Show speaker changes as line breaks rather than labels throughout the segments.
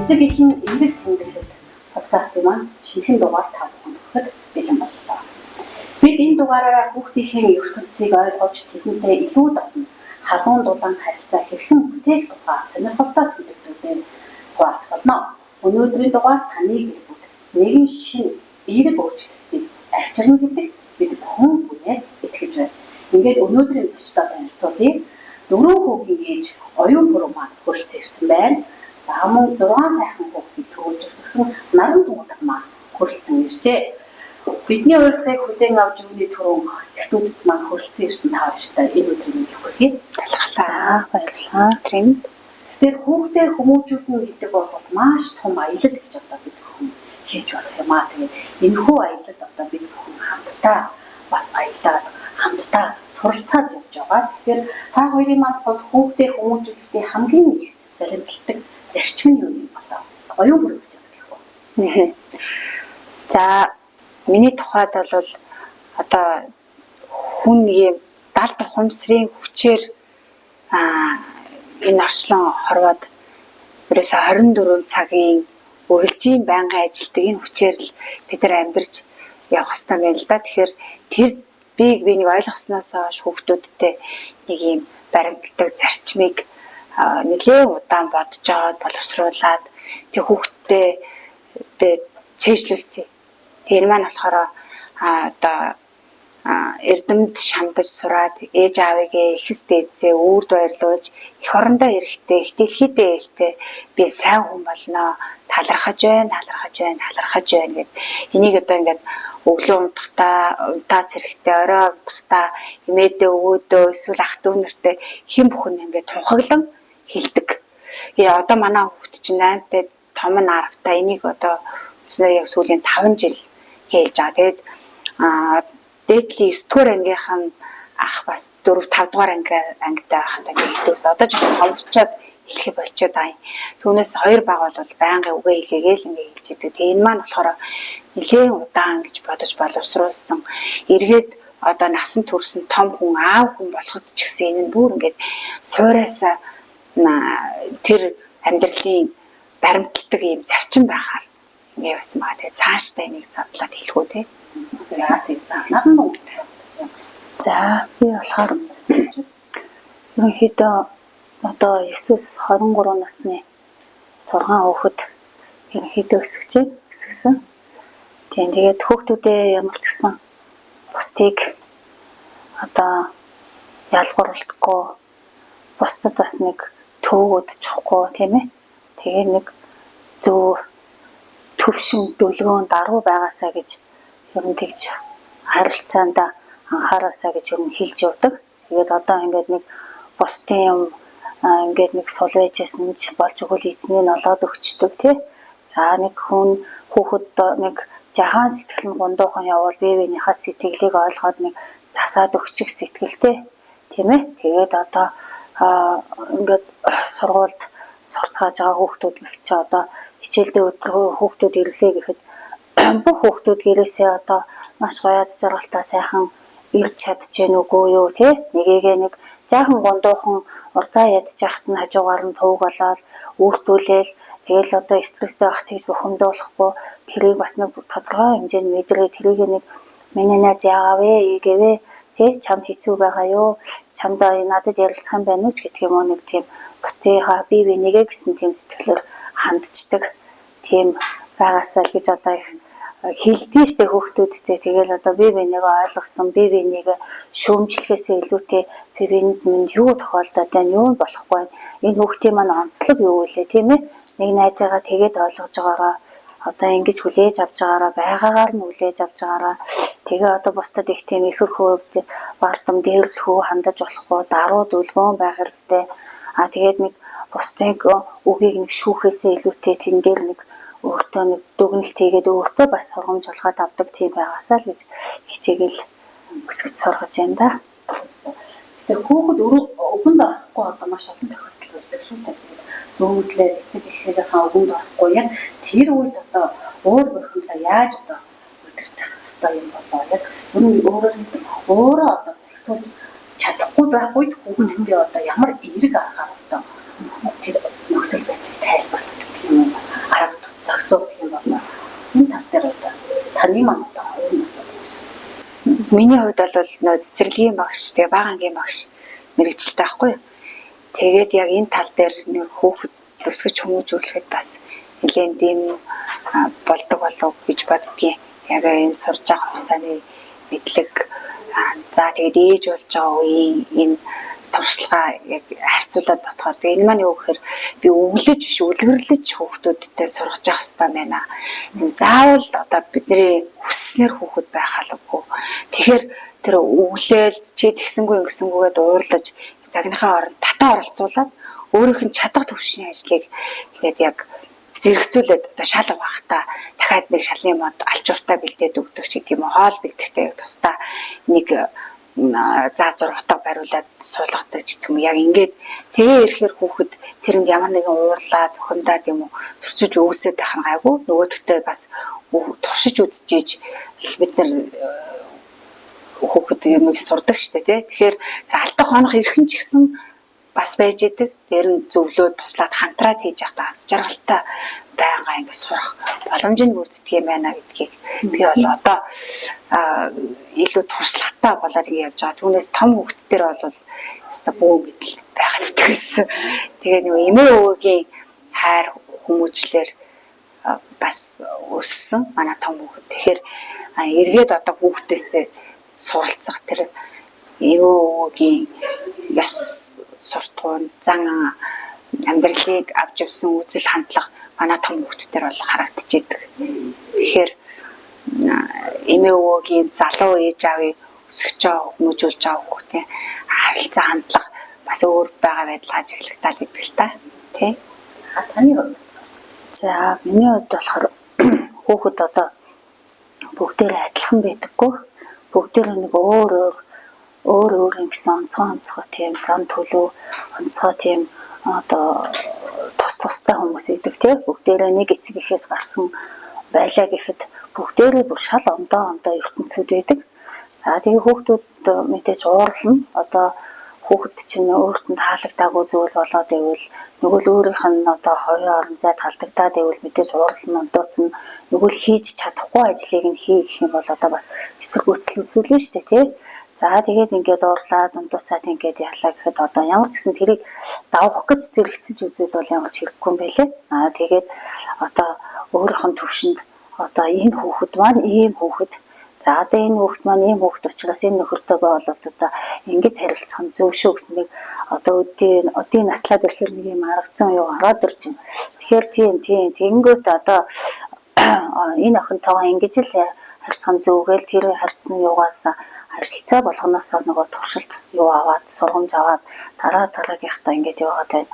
Эцэг эхийн эерэг тэмдэглэл подкастын маань шинэхэн дугаар та бүхэнд өгөхөд бэлэн боллоо. Бид энэ дугаараараа хүүхдийн ертөнцийг ойлгож тэдэнтэй илүү даван халуун дулаан харилцаа хэрхэн бүтээх тухай сонирхолтой тэмдэглэлүүдээр хуваалцах болно. Өнөөдрийн дугаар таны гэр бүл нэгэн шинэ эерэг өөрчлөлтийг авчирна гэдэг бид бүхэн бүнээр итгэж байна. Ингээд өнөөдрийн зочдоо танилцуулъя. 4 хүүгийн ээж оюун буруу маань хөрөлцөн ирсэн байна. За мөн 6 сайхан хүүхдийг төвөж өсгсөн наран туулга маань хөрөлцөн иржээ. Бидний урилгыг хүлээн авч өгний түрүү студид маань хөрөлцөн ирсэн та бүхэнд энэ өдрийн мэндийг хүргэе.
За баярлалаа.
Тэгэхээр хүүхдээ хүмүүжүүлнэ гэдэг бол маш том аялал гэж одоо бид бүхэн хийж болох юм аа. Тэгээд энэхүү аялалд одоо бид бүхэн хамтдаа бас аялаад хамтдаа суралцаад явж байгаа. Тэгэхээр та хоёрын маань хүүхдээ хүмүүжүүлэхдээ хамгийн их баримтлагдаг зарчим нь юу юм болоо? Оюун буруу гэж асуух уу?
За миний тухайд бол одоо хүн нэг 70 ухамсарын хүчээр энэ орчлон хорвоод ерөөсө 24 цагийн үргэлжийн байнгын ажилтдаг энэ хүчээр л бид нар амьдарч явах хэрэгтэй байна л да. Тэгэхээр тэр би нэг ойлгосноос хойш хүүхдүүдтэй нэг юм баримтлагдаг зарчмыг нэлээд удаан бодож аваад боловсруулад тэг хүүхдтэй чэйжлүүлсэн. Тэр маань болохоор одоо эрдэмд шамдаж сураад ээж аавыг ихэс дээдсээ үрд баярлуулж эх орондоо эрэхтэй их дэлхийдээ ээлтэй би сайн хүн болно талархаж байна гэд энийг одоо ингээд өглөө унтахтаа сэрэхтэй орой унтахтаа эмээдээ өвөөдөө эсвэл ах дүү нартай хэн бүхэн ингээд тунхаглан хэлдэг. Одоо манай хүүхд чинь 8-тай том нь 10-тай энийг одоо яг сүүлийн 5 жил хэлж байгаа. Тэгээд дээдлийн 9 дугаар ангийнхан ах бас 4-5 дугаар ангитай байхдаа хэлдэгс. Одоо ч хомччоод хэлэх болчиход байгаа юм. Түүнээс хоёр баг бол байнгын үгээ хэлээгээл ингээ хэлж идэг. Тэгээ энэ маань болохоор нэлээд удаан гэж бодож боловсруулсан. Эргээд одоо насан турсан том хүн аав хүн болоход ч гэсэн энэ нь бүр ингээд суураасаа тэр амьдралын баримтлагдаг юм зарчим байхаар ингээ байсан байгаа. Тэгээ цаашдаа энийг задлаад хэлэхүү те.
За тийм наран туулга.
За би болохоор ерөнхийдөө одоо 9-23 насны 6 хүүхэд ерөнхийдөө өсгсөн. Тэгээд хүүхдүүдээ ямар ч гэсэн бусдыг одоо ялгуурлахгүй бусдад бас нэг төвөг өдчихгүй тийм ээ. Тэгээ нэг зөв төвшин дүлгөөн даруй байгаасаа гэж ер нь тэгж харилцаанд анхаараасаа гэж ер нь хэлж явдаг. Тэгээд одоо ингээд нэг бусдын юм ингээд нэг сул байжсэн ч болж өгөл эзнийг олоод өгчдөг тий. За нэг хүн хүүхэд нэг жахан сэтгэл нь гундуухан явбал бие биенийхээ сэтгэлийг ойлгоод нэг засаад өгчих сэтгэлтэй тийм ээ. Тэгээд одоо ингээд сургуульд сурцгааж байгаа хүүхдүүд гэх чи одоо хичээлдээ өдрөө хүүхдүүд ирлээ гэхэд бүх хүүхдүүд гэрээсээ одоо маш гоё аз жаргалтай сайхан ирж чадж гэнэ үгүй юу тий. Нэгээгээ нэг жаахан гундуухан урдаа ядж яхад нь хажуугаар нь төвөг болоод үйлдүүлээл тэгэл одоо стресстэй байх тэгж бухимдуулахгүй тэрийг бас нэг тодорхой хэмжээнд мэдрээ тэрийг нэг миний найз яавэ ийгэвэ тий чамд хэцүү байгаа юу чамд надад ярилцах юм байна уу ч гэдэг юм уу нэг тийм бусдынхаа бие бинийгээ гэсэн тийм сэтгэлээр хандчдаг тийм байгаасаа л гэж одоо их хэлдэг штэ хүүхдүүдтэй. Тэгэл одоо бие бинийгээ ойлгосон бие бинийгээ шүүмжлэхээсээ илүүтэй бие биенд минь юу тохиолдоод байна юу болохгүй байна. Энэ хүүхдийн маань онцлог юу вэ тийм ээ. Нэг найзаагаа тэгээд ойлгож байгаагаа одоо ингэж хүлээж авч байгаагаа байгаагаар нь хүлээж авч байгаагаа тэгээ одоо бусдад их тийм ихэр хөвд бардам дээрлэхүү хандаж болохгүй даруй дүлгөөн байх хэрэгтэй. Тэгээд нэг бусдын үгийг нэг шүүхээсээ илүүтэй тэн дээр нэг өөртөө нэг дүгнэлт хийгээд өөртөө бас сургамж олгоод авдаг тийм байгаасаа л гэж хичээгээл өсгөж сургаж байна да.
Тэгэхээр хүүхэд өгөнд орохгүй одоо маш олон тохиолдол үүсдэг шүү дээ. Зүүндлээ эцэг эхийнхээ өгөнд орохгүй яг тэр үед одоо уур бохимлоо яаж одоо өдөртөх ёстой юм болоо яг өөрөө одоо зохицуулж чадахгүй байх үед хүүхэдтэй одоо ямар эерэг аргаар одоо тэр нөхцөл байдлыг тайлбарлах гэх юм байна. Таны маань одоо
Миний хувьд бол нөө цэцэрлэгийн багш, тэгээ баагангийн багш мэрэгчлээ байхгүй юу. Тэгээд яг энэ тал дээр нэг хүүхэд өсгөж хүмүүжүүлэхэд бас нэлээд дэм болдог болов гэж боддгийн. Яг энэ сурж байгаа хугацааны мэдлэг за тэгээд ээж болж байгаа үеийн энэ туршлагаа яг харьцуулаад бодохоор тэгээ энэ маань юу гэхээр би өглөж биш үлгэрлэж хүүхдүүдтэй сургаж явах хэрэгтэй байна. Заавал одоо бидний хүсснээр хүүхэд байх албагүй. Тэгэхээр тэр өглөөд чи тэгсэнгүй ингэсэнгүйгээд уурлаж загныхаа оронд татан оролцуулаад өөрийнх нь чадах төвшний ажлыг тэгээд яг зэрэгцүүлээд одоо шал угаахтаа дахиад нэг шалны мод алчууртаа бэлдээд өгдөг ч гэдэм үү хоол бэлтгэхдээ тусдаа нэг заа зургатаа бариулаад суулгадаг ч гэдэм үү яг ингээд тэгээ ирэхээр хүүхэд тэрэнд ямар нэгэн уурлаад бухимдаад юм уу төрчөж өгсөд байх нь гайгүй нөгөөдөгтөө бас туршиж үзчихэж бид нар хүүхэд юм их сурдаг штэ тий. Тэгэхээр алдах хонох ирхэн ч гэсэн бас байж идэг. Дээр нь зөвлөөд туслаад хамтраад хийж явахдаа аз жаргалтай байнга ингэ сурах боломж нь бүрддэг юм байна гэдгийг би бол одоо илүү туршлагатай болоод ингэ явж байгаа. Түүнээс том хүүхдтэр бол өстой бөө мэдл байгаад гэсэн. Тэгээ нэг эмээ өвөгийн хайр хүмүүжлэр бас өссөн манай том хүүхэд. Тэгэхээр эргээд одоо хүүхдээсээ суралцах тэр эмээ өвөгийн ёс суртахуун зан амьдралыг авч явсан үзэл хандлага манай том хүүхдтэр бол харагдчихэдэг. Тэгэхээр эмээ өвөгийн залуу ээж аавыг өсгөж байгаа хүмүүжүүлж байгаа хүүхдийн харилцаа хандлага бас өөр байгаа байдал ажиглагдаад идэх л та тий.
Таны хувьд
За миний хувьд болохоор хүүхэд одоо бүгдээрээ адилхан байдаггүй. Бүгдээрээ нэг өөр гэсэн онцгой тийм зам төлөв онцгой тийм одоо тустай хүмүүс идэг тийм бүгдээрээ нэг эцэг эхээс гарсан байлаа гэхэд бүгдээрээ бүр шал ондоо ертөнцүүд байдаг. За тэгээ хүүхдүүд мэдээж уурлна. Одоо хүүхэд чинь өөрт нь таалагдаагүй зүйл болоод ивэл нөгөө л өөрийнх нь одоо хоёрын орон зайд халдагдаад ивэл мэдээж уурлна ондооцсон нөгөө л хийж чадахгүй ажлыг нь хий гэх юм бол одоо бас эсэргүүцэл үзүүлнэ шүү дээ тий. За тэгээд ингээд уурлаад ондооцаад ингээд яллаа гэхэд одоо ямар ч гэсэн тэрийг давах гэж зэрэгцэж үзээд бол ямар ч хэрэггүй юм байлээ. Тэгээд одоо өөрийнх нь төвшөнд одоо энэ хүүхэд маань ийм хүүхэд. За одоо энэ хүүхэд маань ийм хүүхэд учраас энэ нөхөртөөгөө болоод одоо ингэж харилцах нь зөв шүү гэсэн нэг одоо өдийн наслаад ирэхээр нэг юм арга зүйн юу ороод ирж байна. Тэгэхээр тийм тэгэнгүүт одоо энэ охинтойгоо ингэж л харилцах нь зөвгээл тэр харилцсан юугаас харилцаа болгоноос нөгөө туршилт юу аваад сургамж аваад дараагийнхтаа ингэж яваад байна.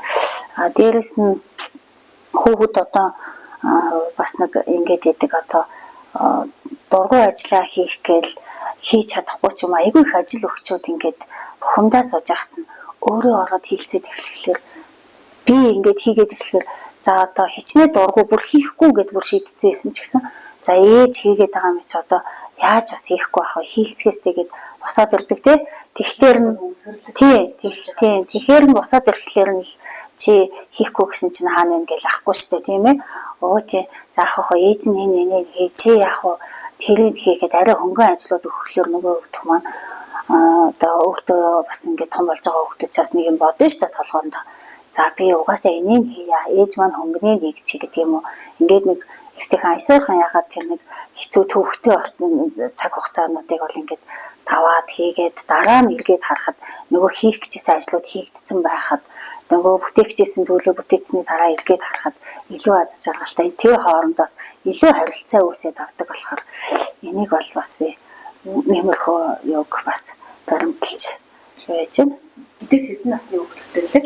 Дээрэс нь хүүхэд одоо бас нэг ингэж идэг одоо дургуй ажиллаа хийх гээл хийж чадахгүй ч юм айгүй их ажил өгчөөд ингээд бухимдаа сууж яхад нь өөрөө ороод хийлцээд эхлэхлээр би ингээд хийгээд эхлэхээр за одоо хичнээн дургуй бүр хийхгүй гэдээ бүр шийдчихсэн ч гэсэн за ээж хийгээд байгаа юм чи одоо яаж бас хийхгүй байх вэ хийлцгээс тэгээд босоод ирдэг те тэгтэр нь тийм тэгэхээр нь босоод ирэхлээр нь чи хийхгүй гэсэн чинь хаана вэ гэж ахгүй штэ тийм ээ тий заах хоо ээж нь энэ хий чи яах вэ тэрийг хийхэд арай хөнгөн ажлууд өгөхлөөр нөгөө өгдөх маань одоо өөртөө бас ингээд том болж байгаа хүүхдүүчээс нэг юм бодно штэ толгоонд за би угаасаа энийг хийя ээж маань хөнгөнийг хийх чи гэдэг юм уу ингээд нэг эвтэйхэн айсуурхан ягаад тэр нэг хэцүү төвхтэй цаг хугацаануудыг бол ингээд таваад хийгээд дараа нь эргээд харахад нөгөө хийх гэжсэн ажлууд хийгдсэн байхад нөгөө бүтээгчсэн зүйлээ бүтээцсний дараа эргээд харахад илүү аз жаргалтай тэр хоорондоос илүү харилцаа үүсээд авдаг болохоор энийг бол бас би нэмэрхүү юг бас баримталж байж байна.
Эдгээр хэдэн насны хүүхдтэй лээ?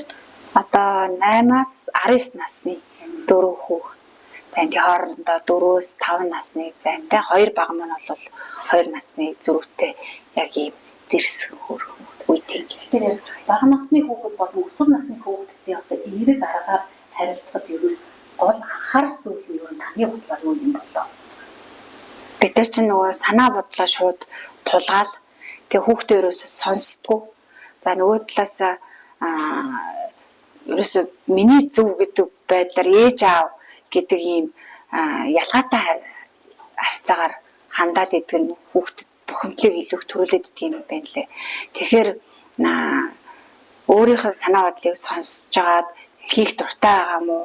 Одоо 8-аас 19 насны 4 хүүхэд танд хоорондоо 4-өөс 5 насны зайтай хоёр бага маань бол 2 насны зүрхтэй яг ийм дэрс үеийн
тэр бага насны хүүхэд болон өсвөр насны хүүхэдтэй одоо эерэг аргаар харилцахад юу гол анхаарах зүйл нь юу таны бодлоор юу юм болоо?
Бид нар чинь нөгөө санаа бодлоо шууд тулгаал тэгээ хүүхдээ ерөөсө сонсдгоо. За нөгөө талаас ерөөсө миний зөв гэдэг байдлаар ээж аав гэдэг ийм ялгаатай харьцаагаар хандаад идэг нь хүүхдэд бухимдлыг илүү их төрүүлээд идэг юм байна лээ. Тэгэхээр өөрийнхөө санаа бодлыг сонсож жагаад хийх дуртай байгаа мó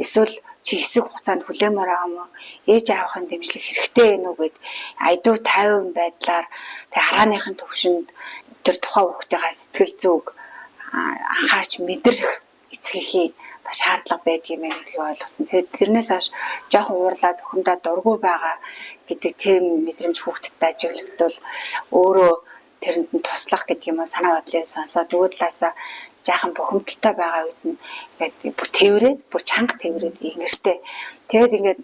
эсвэл чи хэсэг хугацаанд хүлээмээр байгаа мó ээж аавын дэмжлэг хэрэгтэй ээ нү гэд айдуу 50% байдлаар тэг харааныхын төвшөнд тэр тухайн хүүхдийнхээ сэтгэл зүг анхаарч мэдрэх эцгийн шаардлага байдаг юм байна гэдгийг ойлгосон. Тэгээд тэрнээс хойш жоохон уурлаад өхөндөө дургүй байгаа гэдэг тийм мэдрэмж хүүхдэд ажиглагдвал өөрөө тэрэнд нь туслах гэдэг юм уу санаа бодлыг сонсоод нөгөө талаасаа жаахан бухимдалтай байгаа үед нь ингээд бүр тэврээд бүр чанга тэврээд ингэртэй. Тэгээд ингээд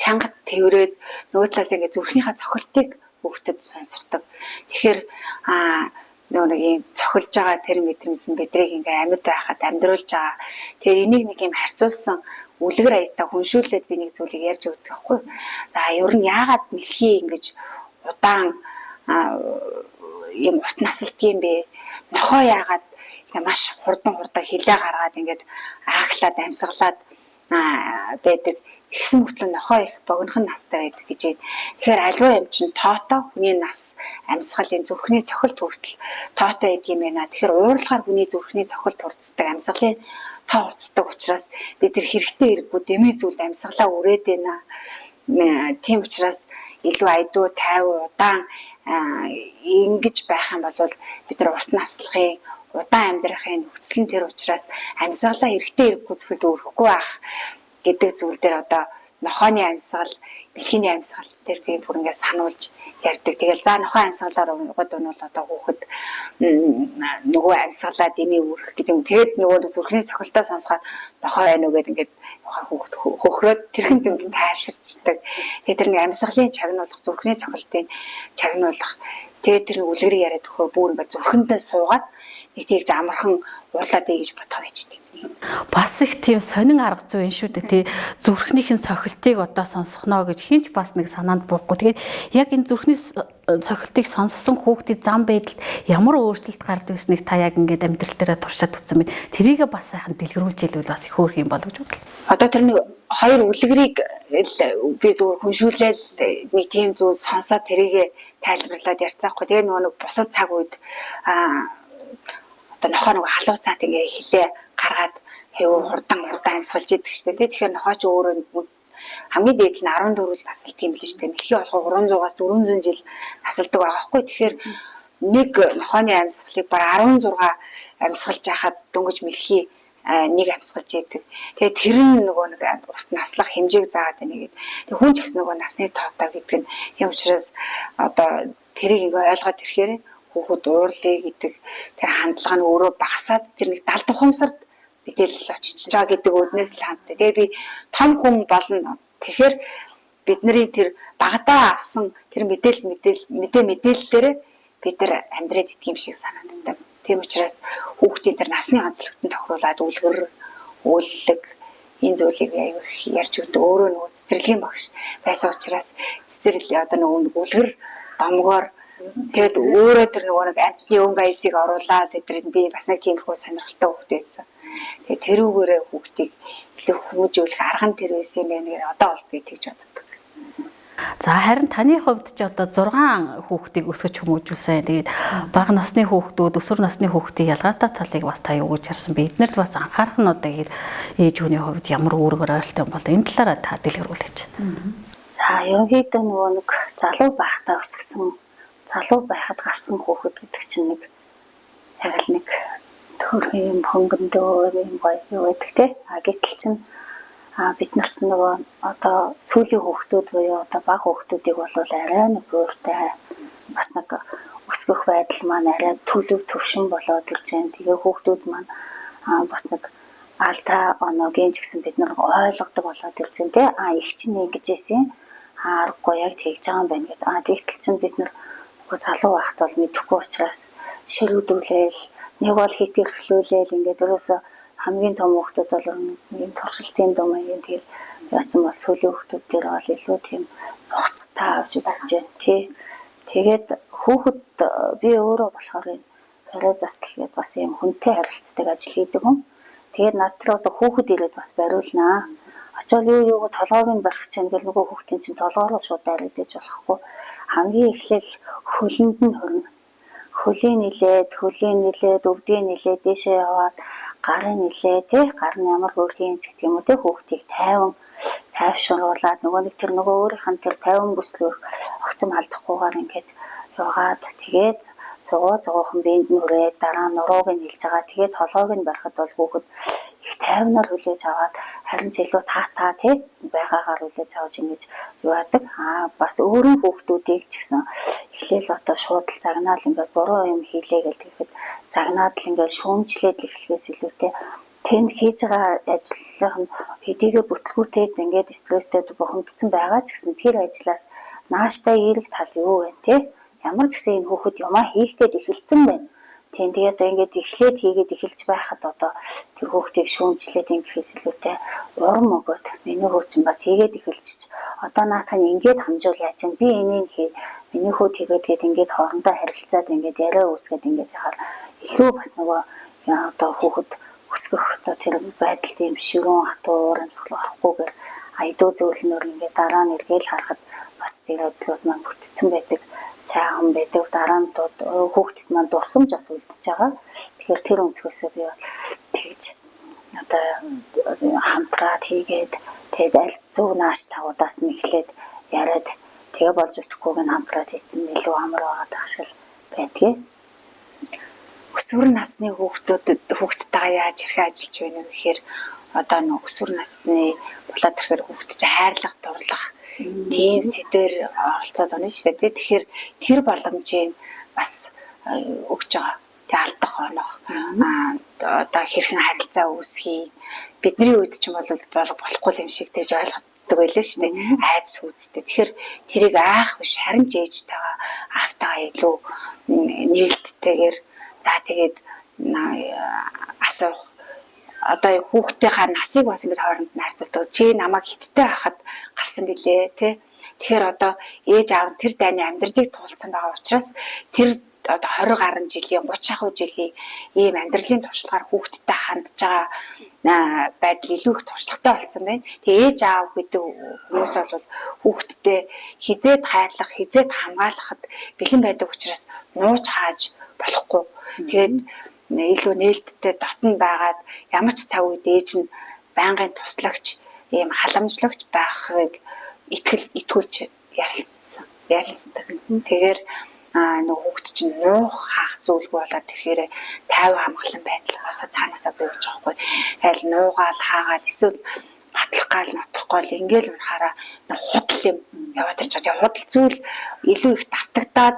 чанга тэврээд нөгөө талаас ингээд зүрхнийхээ цохилтыг хүүхдэд сонсгодог. Тэгэхээр нөгөө нэг юм цохилж байгаа тэр мэдрэмж нь бидрийг ингээ амьд байхад амьдруулж байгаа. Тэгэхээр энийг нэг юм харьцуулсан үлгэр аяйтаа хүншүүлээд би нэг зүйлийг ярьж өгдөг байхгүй. Ер нь яагаад мэлхий ингэж удаан юм урт насалдгийм бэ? Нохоо яагаад маш хурдан хилээ гаргаад ингээд ааглаад амьсгалаад байдаг. Тэгсэн мөртлөө нохоо их богинохон настай байдаг гэж. Тэгэхээр аливаа юм чинь тоотоо хүний нас амьсгалын зүрхний цохилт хүртэл тоотой байдаг юм байна. Тэгэхээр уурлагаар хүний зүрхний цохилт хурцдаг амьсгалын тоо хурцдаг учраас бид нар хэрэгтэй хэрэггүй дэмий зүйлд амьсгалаа үрээд байна. Тийм учраас илүү айдуу 50 удаан ингэж байх юм бол бид нар урт наслахын удаан амьдрахын нөхцөл нь тэр учраас амьсгалаа хэрэгтэй хэрэггүй зүйлд өрөхгүй байх гэдэг зүйл дээр одоо нохооны амьсгал, бэлхийний амьсгал дээр би бүр ингээд сануулж ярьдаг. Тэгэл за нохоо амьсгалаар угад нь бол одоо хүүхэд нөгөө амьсгалаа дэмий үрэх гэдэг юм. Тэгэд нөгөө зүрхний цохилтоо сонсоход нохоо байна уу гэдэг ингээд хүүхэд хөхрөөд тэрхэн дүнгийн тайвширчдаг. Тэгээд тэр нэг амьсгалын чагнуулах, зүрхний цохилтын чагнуулах. Тэгээд тэр үлгэрийг яриад өгөхөөр бүр ингээд зүрхэндээ суугаад нэг тийж амархан уурлаад гэж бодох байчдаг.
Бас их тийм сонин арга зүй шүү дээ. Тий зүрхнийхэн цохилтыг одоо сонсохноо гэж хинч бас нэг санаанд буухгүй. Тэгээд яг энэ зүрхний цохилтыг сонссон хүүхдийн зам байдалд ямар өөрчлөлт гардаг гэснийг та яг ингээд амьдрал дээр туршаад утсан байна. Тэрийг бас сайхан дэлгэрүүлж ийлвэл бас их хөөрх юм болов гэж бодлоо.
Одоо тэр нэг хоёр үлгэрийг би зөвхөн хүншүүлээл нэг тийм зүйл сонсоод тэрийг тайлбарлаад ярьцаахгүй. Тэгээд нөгөө нэг бусад цаг үед одоо нохоо нэг халууцаад ингээ хилээ гаргаад хэвөө хурдан амьсгалж идэг шүү дээ. Тэгэхээр нохооч өөрөө хамгийн дээд нь 14 насалт юм биш үү? Мэлхий болохоо 300-аас 400 жил насалдаг байгаа байхгүй. Тэгэхээр нэг нохооны амьсгалыг баг 16 амьсгалж яхад дөнгөж мэлхий нэг амьсгалж идэг. Тэгээд тэр нь нөгөө нэг урт наслах хэмжээг заагаад байна гэдэг. Тэг хүн ч гэсэн нөгөө насны тоотой гэдэг нь юм учраас одоо тэрийг ингээ ойлгоод ирэхээр хүүхэд уурлыг гэдэг тэр хандлага нь өөрөө багасаад тэр нэг 70 тухамсарт мэдээлэл очиж байгаа гэдэг үднээс л ханддаг. Тэгээ би том хүн болно. Тэгэхээр бидний тэр багадаа авсан тэр мэдээллээр бид нар амьдраад идэх юм шиг санагддаг. Тийм учраас хүүхдийн тэр насны онцлогтод тохируулаад үлгэр, үүлэг энэ зүйлийг аяг ярьж өгдөг. Өөрөө нөгөө цэцэрлэгийн багш байсан учраас цэцэрлэл одоо нөгөө үлгэр домгоор тэгэд өөрөө тэр нөгөө нэг альтны өнгө аясыг оруулаад тэдрийг би бас нэг тиймэрхүү сонирхолтой хүүхдээсэн. Тэгээ тэрүүгээрээ хүүхдийг илүү хүмүүжүүлэх арга нь тэр байсан юм байна гэхээр одоо бол би тэгж боддог.
За харин таны хувьд ч одоо 6 хүүхдийг өсгөж хүмүүжүүлсэн. Тэгээд бага насны хүүхдүүд, өсвөр насны хүүхдийн ялгаатай талыг бас та юу гэж харсан бэ? Эднэрд бас анхаарах нь одоо ээж хүний хувьд ямар үүрэг ойлтой юм бол энэ талаараа та дэлгэрүүлээч.
За ерөнхийдөө нөгөө нэг залуу байхдаа өсгсөн, залуу байхад галсан хүүхэд гэдэг чинь нэг яг л нэг төрхийн хөнгөндөө юм гоё юу гэдэг те. Гэтэл чинь бид нар ч нөгөө одоо сүүлийн хүүхдүүд буюу одоо бага хүүхдүүдийг бол арай нэг бууртай бас нэг өсгөх байдал маань арай төлөв төвшин болоод ирж байна. Тэгээ хүүхдүүд маань бас нэг алдаа оноогийн ч гэсэн бид нар ойлгодог болоод ирж байна те. Их чинь ингэж ийсэн аргагүй яг тэгж байгаа юм байна гэдэг. Тэгтэл чинь бид нар нөгөө залуу байхад бол мэдэхгүй учраас ширүүдүүлээл нэг бол хэтэрхлүүлээл ингээд өрөөсө хамгийн том хүүхдүүд бол ийм туршилтын дом аян тэгэл яатсан бол сүүлийн хүүхдүүд дээр бол илүү тийм нухацтай авч үзэж байна тий. Тэгээд хүүхэд би өөрөө болохоор арай засал гэдээ бас ийм хүнтэй харилцдаг ажил хийдэг хүн. Тэгээд над руу одоо хүүхэд ирээд бас бариулнаа. Очоод юу толгойг нь барих чинь ингээл нөгөө хүүхдийн чинь толгоор шууд дайрагдаж болохгүй. Хамгийн эхлээл хөлөнд нь хөрнө. Хөлийн нилээд өвдгийн нилээд дэшээ яваад гарын нилээ тий гар нь ямар хөрхийн ч гэх юм уу тий хүүхдийг тайвшруулаад нөгөө өөрийнх нь тэр 50 бүслөөр огцом алдахгүйгээр ингээд яваад тэгээд зугуухан биед нүрээд дараа нь нурууг нь хилж байгаа. Тэгээд толгойг нь барихад бол хүүхэд их тайвнаар хүлээж аваад харин ч илүү таатаа тий байгаагаар хүлээж авч ингэж яваадаг. Бас өөрийн хүүхдүүдийг ч гэсэн эхлээл одоо шууд л загнаал ингээд буруу юм хийлээ гэж тэгэхэд загнаад л ингээд шүүмжлээд эхлэхээс илүүтэй тэнд хийж байгаа ажлынх нь хэдийгээр бүтлгүүтэд ингээд стресстэй бухимдсан байгаа ч гэсэн тэр ажлаас нааштай эерэг тал юу вэ те ямар ч гэсэн энэ хүүхэд юмаа хийх гээд эхэлсэн байна. Тийм тэгээд ингээд эхлээд хийгээд эхэлж байхад одоо тэр хүүхдийг шүүмжлээд ингэхээс илүүтэй урам өгөөд миний хүү чинь бас хийгээд эхэлчих. Одоо наатах нь ингээд хамжуул яа чинь би энийг хий миний хүү тэгээд ингээд хоорондоо харилцаад ингээд яриа үүсгээд ингээд яхаар илүү бас нөгөө одоо хүүхэд өсгөх одоо тэр байдалд юм ширүүн хатуу урамсгал орохгүйгээр айдуу зөөлнөр ингээд дараа нь эргээл харахад бас тэр ажлууд маань бүтцэн байдаг. Сайхан байдаг дараа нь хүүхдэд маань дурсамж бас үлдчихэж байгаа. Тэгэхээр тэр өнцгөөсөө би тэгж одоо хамтраад хийгээд тэгээд аль зөв нааш тавуудаас нь эхлээд яриад тэгээ болж өгөхгүйг нь хамтраад хийсэн илүү амар байгаад ах шиг байдгийг. Өсвөр насны хүүхдтэйгээ яаж хэрхэн ажиллаж байна вэ гэхээр одоо нэг өсвөр насны болоод ирэхээр хүүхд чинь хайрлах, дурлах тийм сэдвэр оролцоод байна шүү дээ. Тэгэхээр тэр боломжийг бас өгч байгаа. Тэг алдах онох одоо хэрхэн харилцаа үүсхий. Бидний үед ч юм бол болохгүй юм шиг тэгж ойлгодог байлаа шүү дээ. Айдас үзтэй. Тэгэхээр тэрийг аах биш харин ч ээжтэйгээ аавтайгаа илүү нээлттэйгээр за тэгээд асуух одоо хүүхдийнхаа насыг бас ингэж хооронд нь харьцуулдаг. Чи намайг хиттэй байхад гарсан билээ тий. Тэгэхээр одоо ээж аав тэр дайны амьдралыг туулсан байгаа учраас тэр одоо 20 гаруй жилийн 30 ахуй жилийн ийм амьдралын туршлагаар хүүхдтэй хандж байгаа байдал илүү их туршлагатай болсон байна. Тэгээ ээж аав гэдэг хүмүүс бол хүүхдтэй хизээд хайрлах, хизээд хамгаалахад бэлэн байдаг учраас нууж хааж болохгүй. Тэгээд илүү нээлттэй дотн байгаад ямар ч цаг үед ээж нь байнгын туслагч, ийм халамжлагч байхыг итгүүлж ярилцдаг. Тэгэхээр нөгөө хүүхд чинь нуух хаах зүйлгүй болоод тэрхээр 50 хамгаалан байдал басаа цаанаасаа дөрж байгаа хгүй. Айл нуугаал хаагаал эсвэл батлах гал нотох гол ингээл унахаараа худал юм яваад ирж байгаа. Худал зүйл илүү их давтагдаад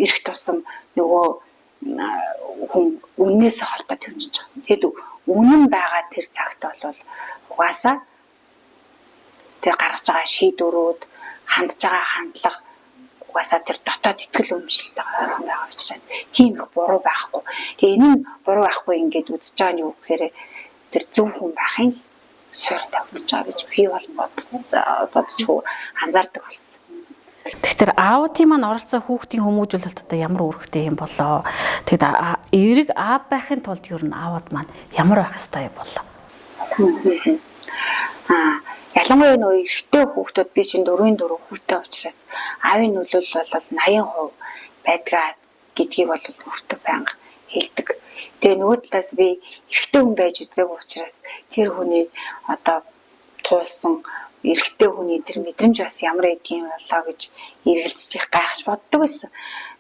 ирэх тусам нөгөө хүн үннээсээ холбоод хэмжиж байгаа. Тэгэд үнэн байгаа тэр цагт бол угаасаа тэр гаргаж байгаа шийдвэрүүд, хандж байгаа хандлага угаасаа тэр дотоод итгэл үнэмшилтэй ойрхон байгаа учраас тийм их буруу байхгүй. Тэгээ энэ нь буруу байхгүй ингээд үзэж байгаа нь юу гэхээр тэр зөв хүн байхын суурь тавьдаж байгаа гэж би бол бодчихгүй анзаардаг болсон.
Тэгэхээр аавын маань оролцсон хүүхдийн хүмүүжүүлэлт одоо ямар үүрэгтэй юм болоо. Тэгэд эерэг аав байхын тулд ер нь аавд маань ямар байх ёстой юм болоо.
Ялангуяа нөгөө эрэгтэй хүүхдүүд би чинь 4 хүүтэй учраас аавын нөлөөлөл бол 80% байдгаа гэдгийг бол хүртэг байнга хэлдэг. Тэгээ нөгөө талаас би эрэгтэй хүн байж үзээгүй учраас тэр хүний одоо туулсан эрэгтэй хүний тэр мэдрэмж бас ямар гэдгийг болоо гэж эргэлзэж их гайхаж боддог байсан.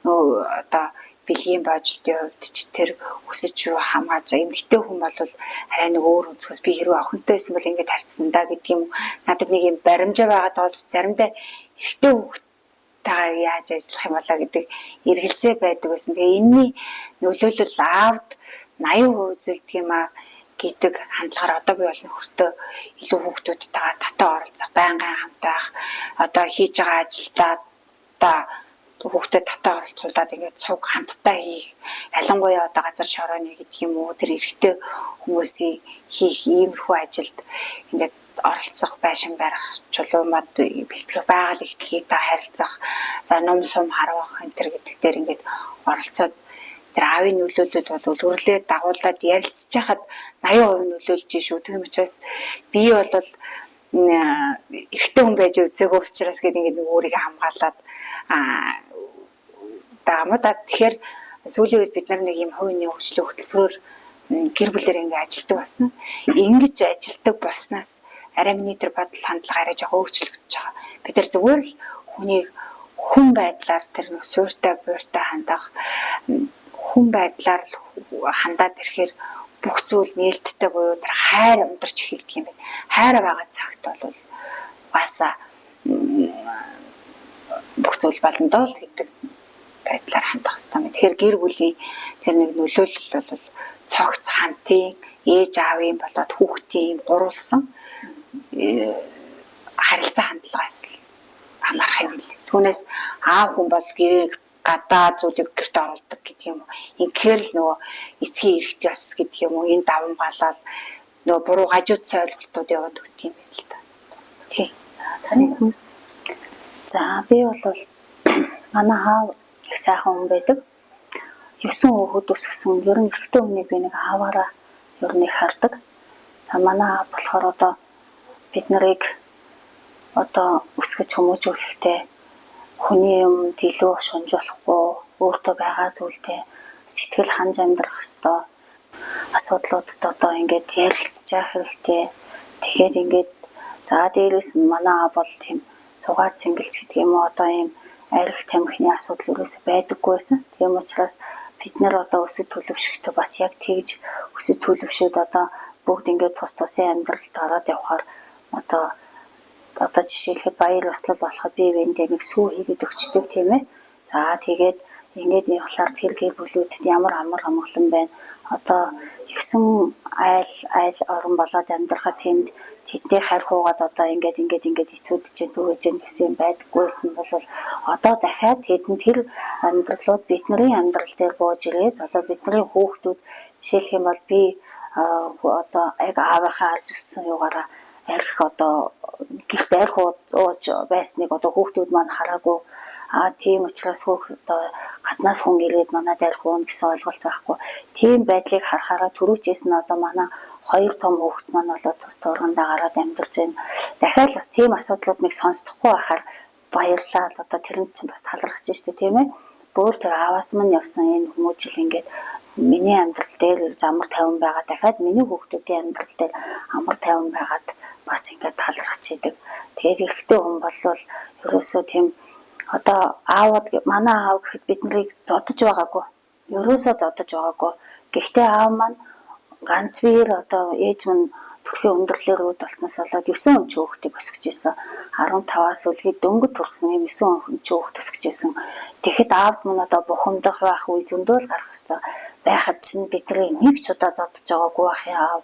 Нөгөө одоо бэлгийн баажилтын хувьд ч тэр өсөж юу хамгааж эмэгтэй хүн бол арай нэг өөр өнцгөөс би хэрвээ охинтой байсан бол ингэж харцсан да гэдэг юм. Надад нэг юм баримжаа байгаад бол заримдаа эрэгтэй хүүхдтэйгээ яаж ажиллах юм болоо гэдэг эргэлзээ байдаг байсан. Тэгээ энэний нөлөөлөл аавд 80% үзүүлдэг юм а гэдэг хандлагаар одоо би бол нөхөртөө илүү хүүхдүүдтэйгээ татаа оролцох, байнгын хамт байх, одоо хийж байгаа ажилдаа одоо хүүхдэд татаа оролцуулаад ингээд цуг хамтдаа хийх, ялангуяа одоо газар шорооны гэдэг юм уу тэр эрэгтэй хүмүүсийн хийх иймэрхүү ажилд ингээд оролцох, байшин барих, чулуумад бэлтгэх, байгаль ихтэй харилцах, за ном сум харуулах энэ төр гэдэг дээр ингээд оролцоод тэр аавын нөлөөлөл бол өрлөө дагуулад ярилцж хахад 80% нөлөөлж шүү. Тийм учраас би бол эрэгтэй хүн байж үзээгүй учраас гэдэг ингээд өөрийгөө хамгаалаад даамаа. Тэгэхээр сүүлийн үед бид нар нэг юм хувийн хөгжлийн хөтөлбөрөөр гэр бүлээр ингээд ажилтдаг болсон. Ингэж ажилтдаг болсноос арай миний тэр бодол хандлага арай жоохон өөрчлөгдөж байгаа. Бид нар зүгээр л хүнийг хүн байдлаар тэр нэг сууртай бууртай хандах, хүн байдлаар хандаад ирэхээр бүх зүйл нээлттэй буюу тэр хайр ундарч эхэлдэг юм байна. Хайр байгаа цагт бол бас бүх зүйл боломдоо л гэдэг байдлаар хандах хэрэгтэй юм. Тэгэхээр гэр бүлийн тэр нэг нөлөөлөл бол цогц хамтын ээж аавын болоод хүүхдийн гурвалсан харилцаа хандлагаас хамаарах юм л. Түүнээс аав хүн бол гэрийг гадаа зүйлийг гэрт оруулдаг гэдэг юм уу. Инхээр л нөгөө эцгийн эрхт ёс гэдэг юм уу. Энэ даван галаад нөгөө буруу гажууд цай ойлголтууд яваад өгдөг юм байна л да. Тий.
За таны
За би бол манай аав их сайхан хүн байдаг. 9 хүүхэд өсгсөн. Ер нь эрэгтэй хүнийг би нэг ааваараа ер нь их хардаг. За манай аав болохоор одоо бид нарыг одоо өсгөж хүмүүжүүлэхдээ хүний юмд илүү шунжуулахгүй, өөртөө байгаа зүйлдээ сэтгэл ханж амьдрах ёстой. Асуудлуудад одоо ингээд ярилцж явах хэрэгтэй. Тэгээд ингээд за дээрээс нь манай аав бол тийм цугаа цэнгэлж гэдэг юм уу одоо ийм арх тамхины асуудал юусоо байдаггүй байсан. Тийм учраас бид нар одоо өсөж төлөвшөхдөө бас яг тэгж өсөж төлөвшөөд одоо бүгд ингээд тус тусын амьдралд ороод явхаар одоо жишээлхэд баяр ёслол болоход бие биендээ нэг сүү хийгээд өгчдөг тийм ээ. За тэгээд ингээд явхлаар тэр гэр бүлүүдэд ямар амар амгалан байна. Одоо 9 айл орон болоод амьдрахад тэдний харь хуугаад одоо ингээд эцүүдж дүүгэж гэсэн юм байдаггүйсэн бол одоо дахиад тэдэн тэр амьдралууд бидний амьдрал дээр бууж ирээд одоо бидний хүүхдүүд жишээлх юм бол би одоо яг аавынхаа алж өссөн югаараа арх одоо гэрт арх ууж байсныг одоо хүүхдүүд маань хараагүй. Тийм учраас хүүхд одоо гаднаас хүн ирээд манад арх уун гэсэн ойлголт байхгүй. Тийм байдлыг харахаараа түрүүчээс нь одоо манай 2 том хүүхд маань болоод тус туургандаа гараад амьдарч байна. Дахиад бас тийм асуудлуудыг сонсдохгүй байхаар баярлалаа. Одоо тэрэнд чинь бас талархаж штэ тийм ээ. Бүр тэр ааваас минь явсан энэ хүмүүжил ингээд миний амьдрал дээр амар тайван байгаа. Дахиад миний хүүхдүүдийн амьдрал дээр амар тайван байгаад бас ингээд талархаж идэг. Тэгээд эрэгтэй хүн болвол ерөөсөө тийм одоо манай аав гэхэд бид нарыг зодож байгаагүй. Ерөөсөө зодож байгаагүй. Гэхдээ аав маань ганц биеэр одоо ээж минь төрхийн өндөрлөөр үүд болсноос болоод 9 хүн хүүхдийг өсгөж исэн. 15-аас үлгий дөнгөж төрсэн юм 9 хүн хүүхд өсгөж исэн. Тэгэхэд аавд минь одоо бухимдах байх үе зөндөл гарах ёстой. Байхад чинь бидний нэг ч удаа зодож байгаагүй бах яав.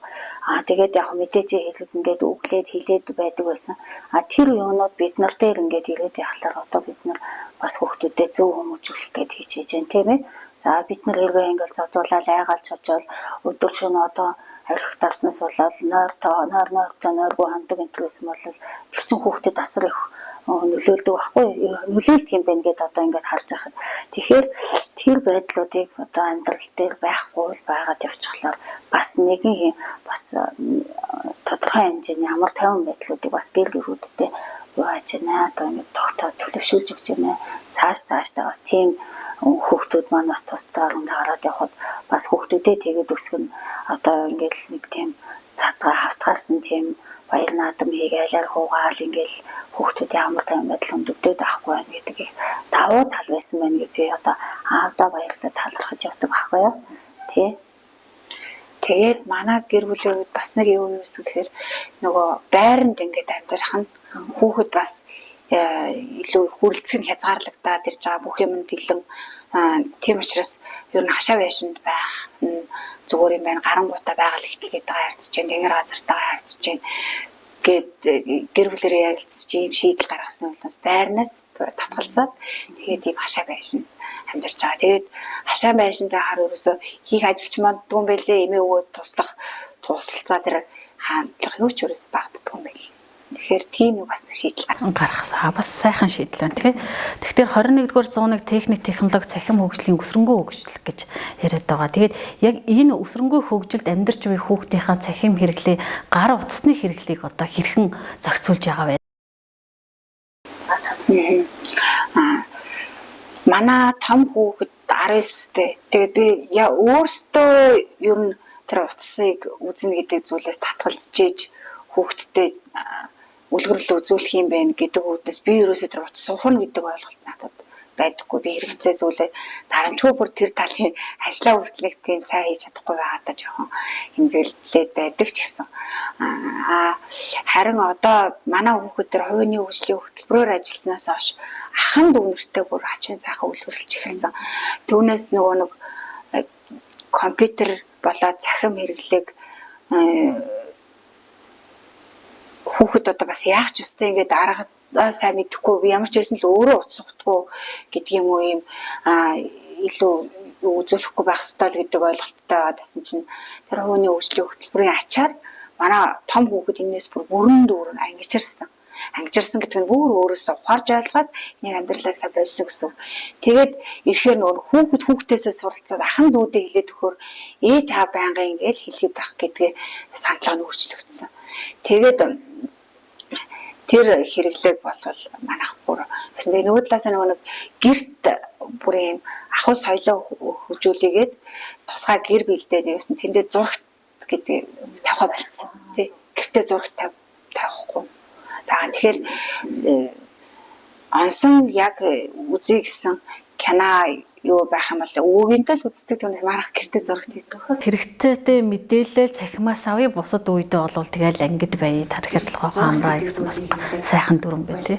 Тэгээд яг мэдээж хэлэд ингээд өглээд хилээд байдаг байсан. Тэр юунууд бид нар дээр ингээд ирээд яхахлаар одоо бид нар бас хүүхдүүдэд зөв хүмүүжүүлэх гээд хичээж байна тийм ээ. За бид нар хэрвээ ингээд зодуулаад айгаалж очоод өдөр шөнө одоо арх талснаас болоод нойргүй хандаг энтрээс бол тэр чин хүүхдэд асар их нөлөөлдөг байхгүй нөлөөлдөг юм байна гэдээ одоо ингээд харж байхад тэгэхээр тэр байдлуудыг одоо амьдрал дээр байхгүй л байгаад явчихлаар бас нэгэн бас тодорхой хэмжээний амар тайван байдлуудыг бас гэр бүлүүдтэй юу яаж байна одоо ингээд тогтоо төлөвшүүлж өгч байна цаашдаа бас тийм хүүхдүүд маань бас тусдаа гараад явхад бас хүүхдүүдээ тэгээд өсгөн одоо ингээд нэг тийм цадгаа хавтгаалсан тийм баяр наадам хийгээл хуугаал ингээл хүүхдүүдийн амар тайван байдал өндөгдөд авахгүй байна гэдэг их давуу тал байсан байна гэж би одоо аавдаа баярлалаа талархаж явдаг байхгүй юу тий.
Тэгээд манай гэр бүлийн үед бас нэг юу юмсэн гэхээр нөгөө байранд ингээд амьдрах нь хүүхэд бас илүү хүрлцэх нь хязгаарлагдаад ирж байгаа бүх юм нь бэлэн тийм учраас ер нь хашаа байшинд байх зүгээр юм байна гарангуудаа байгаль ихтэлгээд харьцаж байна тэнгэр газартаа харьцаж байна гэд гэр бүлэрээ ярилцж ийм шийдэл гаргасан бол байрнаас татгалзаад тэгээд ийм хашаа байшин амьдарч байгаа. Тэгээд хашаа байшинтай хар өрөөсөө хийх ажилч маань дүүн байлээ эмээ өвөө туслах тусалцаа тэр хаандлага юу ч өрөөс багтдаг юм байл. Тэгэхээр тийм нэг бас шийдэл
гаргасан. Бас сайхан шийдэл байна тий. Тэгэхээр 21-р зууны техник технологи цахим хөгжлийн өсрөнгөө хөгжлөх гэж яриад байгаа. Тэгээд яг энэ өсрөнгөө хөгжилд амьдарч буй хүүхдийнхаа цахим хэрэглээ, гар утасны хэрэглээг одоо хэрхэн зохицуулж байгаа вэ?
Манай том хүүхэд 19-тэй. Тэгээд би өөртөө ер нь тэр утсыг үзнэ гэдэг зүйлээс татгалзаж хүүхдтэй үлгэрл үзүүлэх юм байна гэдэг үүднээс би ерөөсөө тэр утас сухна гэдэг ойлголт надад байдаггүй. Би хэрэгцээ зүйлээ дарамтгүй бүр тэр талын ажлаа хүртлэх тийм сайн хийж чадахгүй байгаадаа жоохон хэмзэллээд байдаг ч гэсэн. Харин одоо манай хүүхэд тэр хувийн хөгжлийн хөтөлбөрөөр ажилласнаас хойш ахан дүүнэртэй бүр хачин сайхан үлгэрлэж эхэлсэн. Түүнээс нөгөө нэг компьютер болоод цахим хэрэглээг хүүхэд одоо бас яах ч үстэй ингээд арга сайн мэдэхгүй би ямар ч байсан л өөрөө утас сухтгүй гэдэг юм уу юм илүү үзүүлэхгүй байх ёстой л гэдэг ойлголттой байгаа гэсэн чинь тэр хувийн хөгжлийн хөтөлбөрийн ачаар манай том хүүхэд энэс бүрэн дүүрэн ангижирсан. Ангижирсан гэдэг нь бүр өөрөөсөө ухаарж ойлгоод нэг амьдралаасаа болсон гэсэн. Тэгээд ирэхээр нөр хүүхдээсээ суралцаад ахан дүүдээ хэлээд өгөхөөр ээж аав байнгын ингээд хэлгээд ах гэдгээ сандлага нь өөрчлөгдсөн. Тэгээд тэр хэрэглээг болвол манайх бүр бас нөгөө талаас нөгөө нэг гэрт бүр юм ахуй соёлоо хөгжүүлээгээд тусгай гэр бэлдээд явсан тэндээ зурагт гэдэг тавхаа болцсон тий гэртээ зурагт тавихгүй тэгэхээр онсон яг үзье гэсэн кино юу байх юм бол өвгөнтэй л үздэг түүнээс марах гэртээ зурагт хийдэг.
Хэрэгцээтэй мэдээлэл цахимаас авъя бусад үедээ болвол тэгэл ангид бай тархирлогоо хамраа гэсэн бас сайхан дүрэн байна тий.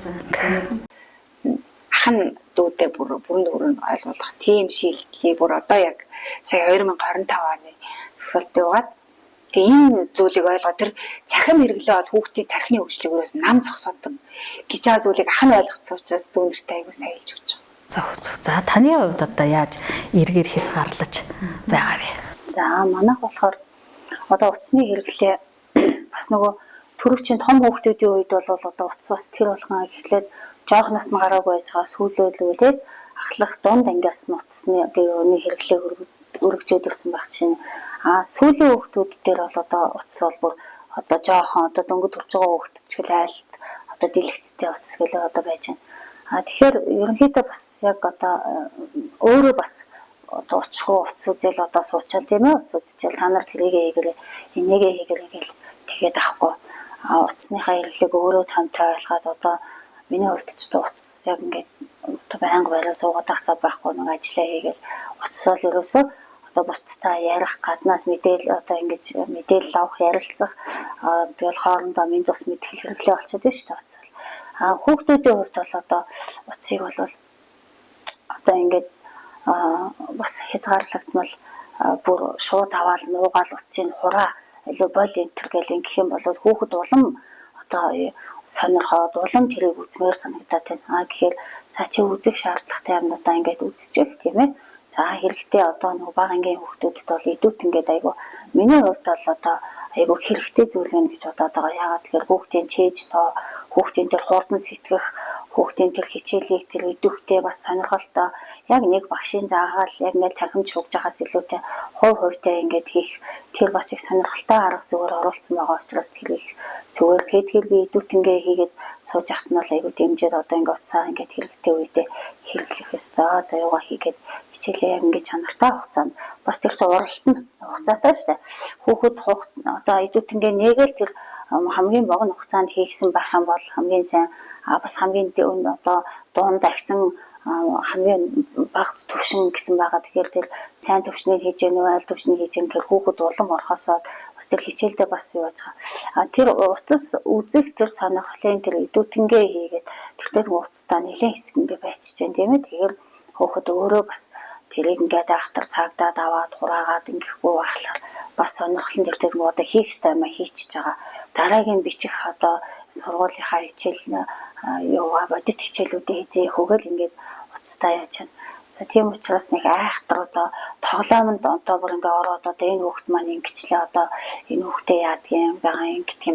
Ахан дүүдээ бүрэн дүүрэн ойлгох тийм шийдлийг бүр одоо яг сая 2025 оны төгсөлтөд яваад тэгээ энэ зүйлийг ойлгоо тэр цахим хэрэглээ бол хүүхдийн тархины хөгжлөгөөс нам зогсоодог гэж байгаа зүйлийг ахан ойлгоцсон учраас дүүнэртэй айгуу сайн хэлж өгч байгаа.
За таны хувьд одоо яаж эргээр хязгаарлаж байгаа вэ?
За манайх болохоор одоо утасны хэрэглээ бас нөгөө төрөвчийн том хүүхдүүдийн үед бол одоо утас бас тэр болгоо эхлээд жоохноос нь гараагүй байж байгаа сүүлөөлөвлөд ахлах дунд ангиас нь утасны өний хэрэглээг өргөжөөд ирсэн байх чинь сүүлийн хүүхдүүд дээр бол одоо утас бол бүр одоо жоохон одоо дөнгөж төрж байгаа хүүхд ч гэл айлт одоо дэлгэцтэй утас гэлээ одоо байж байна. Тэгэхээр ерөнхийдөө бас яг одоо өөрөө бас одоо очихгүй утас үзэл одоо суучаал тийм ээ утас үзчихэл та нар тэрийг хийгэрээ энийгээ хийгэрээ гэл тэгээд авахгүй утасныхаа хэрэглээг өөрөө тамтай ойлгоод одоо миний хувьд ч одоо утас яг ингээд одоо байнга байраа суугаад ах цав байхгүй нэг ажиллаа хийгээл утас бол ерөөсөө одоо бусдтай ярих гаднаас мэдээлэл одоо ингэж мэдээлэл авах ярилцах тэгэл хоорондоо минь тус мэдхэл хэрэглээ болчиход байна шүү дээ утас. Хүүхдүүдийн хувьд бол одоо утсыг бол одоо ингээд бас хязгаарлагдмал бүр шууд аваад нуугаал утсын хураа илүү бол энтер гэл ингэх юм бол хүүхэд улам одоо сонирхоод улам тэрийг үзмээр санагдаад байна. Гэхээр цаа чи үзэх шаардлагатай юмнуудаа ингээд үзчих тийм ээ. За хэрэгтэй одоо нэг бага ангийн хүүхдүүдэд бол идүүт ингээд айгу миний хувьд бол одоо айгу хэрэгтэй зүйл байна гэж бодоод байгаа. Яагаад тэгэхээр хүүхдийн чэйж тоо, хүүхдийн тэр хурдан сэтгэх, хүүхдийн тэр хичээлийг тэр идүүхтэй бас сонирхолтой яг нэг багшийн заагаал яг нэг тахимж хөгж байхаас илүүтэй хувьтай ингээд хийх тэр бас их сонирхолтой арга зүгээр оруулсан байгаа учраас тэр их зүгээр тэгэхээр би идүүтэнгээ хийгээд сууж ахт нь бол айгу дэмжиж одоо ингээд уцаа ингээд хэрэгтэй үедээ хэрэглэх ёстой. Одоо юугаа хийгээд хичээлээ яг ингээд чанартай хугацаанд бас тэр чинь уралт нь хугацаатай шүү дээ. Хүүхэд одоо идүүтэнгээ нээгээл тэр хамгийн богино хугацаанд хийгсэн байх юм бол хамгийн сайн бас хамгийн одоо дунд агсан хамгийн бага төвшин гэсэн байгаа. Тэгэхээр тэр сайн төвшнийг хийж гэнэ үү, аль төвшнийг хийж гэнэ гэхээр хүүхэд улам орхосоод бас тэр хичээлдээ бас юу яаж байгаа. Тэр утас үзэх тэр сонирхлын тэр идүүтэнгээ хийгээд тэгтээ утастаа нэлийн хэсэг ингээ байчиж जैन тийм ээ. Тэгэхээр хүүхэд өөрөө бас тэрийг ингээд ахтар цагдаад аваад хураагаад ингэхгүй байхлаар бас сонирхлын дээр тэр одоо хийх ёстой юм хийчихэж байгаа. Дараагийн бичих одоо сургуулийнхаа хичээл юугаа бодит хичээлүүдээ хийх хөөгөл ингээд уцтай яаж байна. Тийм учраас нэг айхтар одоо тоглоомонд одоо бүр ингээ ороод одоо энэ хүүхд маань ингэчлээ одоо энэ хүүхдээ яадгийн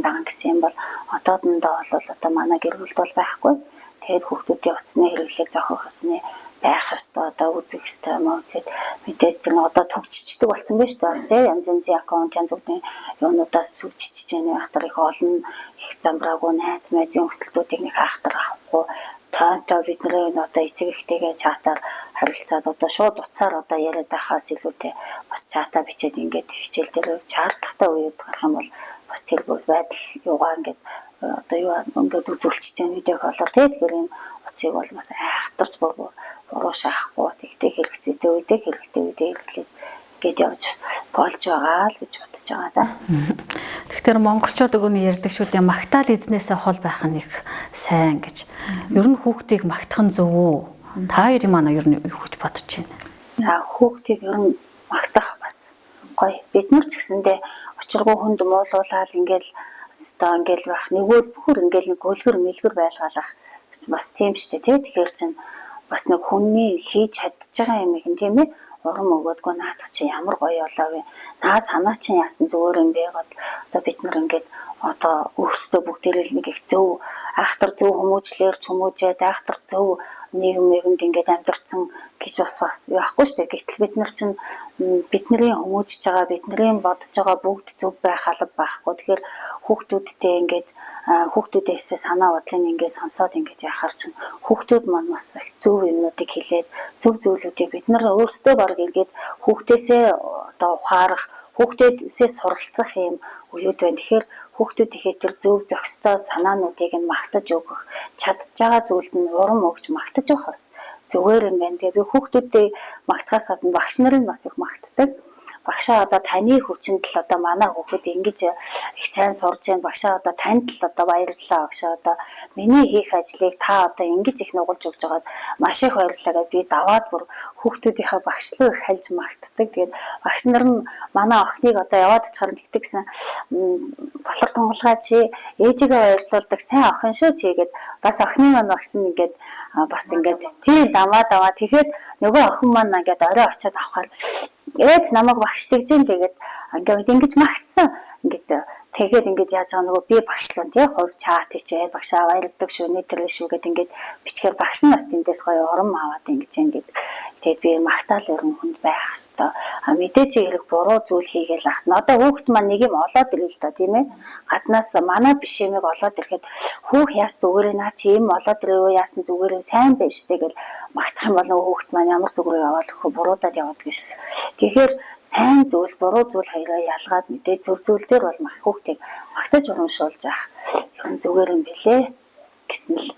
байгаа гэсэн юм бол одоодондоо бол одоо манай гэр бүлд бол байхгүй. Тэгээд хүүхдүүдийн утасны хэрэглээг зохиох ёсны байх ёстой одоо үзэх ёстой юм уу үзээд мэдээж тэр одоо төгжчихдэг болсон байж таа бас тийм янз янзын аккаунт янз бүрийн юунуудаас сүлжчихэж байгаа айхтар их олон их замбраагүй найз майзын өсөлтүүдийг нэг айхтар авахгүй таантай бидний одоо эцэг эхтэйгээ чатаар харилцаад одоо шууд утсаар одоо яриад байхаас илүүтэй бас чата бичээд ингээд хичээл дээр шаардлагатай үед гарах юм бол бас тэр бүс байдал юугаа ингээд одоо юу ингээд үзүүлчихэж байгаа видеог олоор тэгэхээр энэ утсыг бол бас айхтарч буруу шаахгүй тэгтээ хэрэгцээтэй үедээ хэрэглээд гээд явж болж байгаа л гэж бодож байгаа да.
Тэгэхээр монголчууд өгөөний ярьдаг шүү дээ магтаал эзнээсээ хол байх нь их сайн гэж. Ер нь хүүхдийг магтах нь зөв үү? Та хоёрын манай ер нь юу гэж бодож байна?
За хүүхдийг ер нь магтах бас гоё. Бид нар ч гэсэндээ учиргүй хүнд муулуулаад ингээл байх нэгвэл бүр ингээл нэг гөлгөр мэлгэр байлгаалах бас тийм шүү дээ тий. Тэгэхээр чинь бас нэг хүний хийж чадж байгаа юм их тийм ээ урам өгөөдгөө наадах чи ямар гоё болоо вэ наа санаа чинь яасан зүгээр юм бэ гот одоо бид нар ингээд одоо өөрсдөө бүгдээрээ нэг их зөв айхтар зөв хүмүүжээд айхтар зөв нийгэмд ингээд амьдарсан гэж бас яахгүй шүү дээ гэтэл бид нар чинь бидний хүмүүжж байгаа бидний бодож байгаа бүгд зөв байх алба байхгүй тэгэхээр хүүхдүүдтэй ингээд хүүхдүүдээс санаа бодлыг ингээд сонсоод ингээд яхаар чинь хүүхдүүд маань бас их зөв юмнуудыг хэлээд зөв зүйлүүдийг бид нар өөрсдөө баг эргээд хүүхдээсээ одоо ухаарах хүүхдээсээ суралцах юм үеуд байна. Тэгэхээр хүүхдүүд ихэд тэр зөв зохистой санаануудыг нь магтаж өгөх чадж байгаа зүйлд нь урам өгч магтаж өгөх бас зүгээр юм байна. Тэгээ би хүүхдүүдээ магтахаас гадна багш нар нь бас их магтдаг. Багшаа одоо таны хүчинд л одоо манай хүүхэд ингэж их сайн сурж байна. Багшаа одоо танд л одоо баярлалаа. Багшаа одоо миний хийх ажлыг та одоо ингэж их нугалж өгж байгаад маш их баярлалаа гэж би даваад бүр хүүхдүүдийнхээ багшлуу их хальж магтдаг. Тэгээд багш нар нь манай охиныг одоо яваад чаар тэгтгсэн балар тунгалгаа чи ээжигээ баярлуулдаг сайн охин шүү чи гэгээд бас охины маань багш нь ингээд бас ингээд тий даваа тэгэхэд нөгөө охин маань ингээд орой очиод авахаар ээж намайг багш тэгж юм тэгээд ингээд ингэж магтсан ингээд тэгээд ингэж яаж байгаа нөгөө би багшлуун тий хувь чат хийчээд багшаа баярлдаг шүү нийтлээ шүү гэд ингээд бичгээр багш нас тэндээс гоё урам аваад ингээд тэгээд би магтаал өрн хүнд байх хэвээр мэдээж хэрэг буруу зүйл хийгээл ахна одоо хүүхэд маань нэг юм олоод ирэл л да тийм ээ гаднаас манай биш юмыг олоод ирэхэд хүүх яас зүгээр наа чи юм олоод ирээ яасан зүгээр сайн байж тэгэл магтах юм бол хүүхэд маань ямар зүгээр яваал өгөх буруудад яваад гэж тэгэхээр сайн зүйл буруу зүйл хоёроо ялгаад мэдээж зөв зүйл дээр бол хүүхдийг магтаж урамшуулж авах юм зүгээр юм бэлээ гэсэн л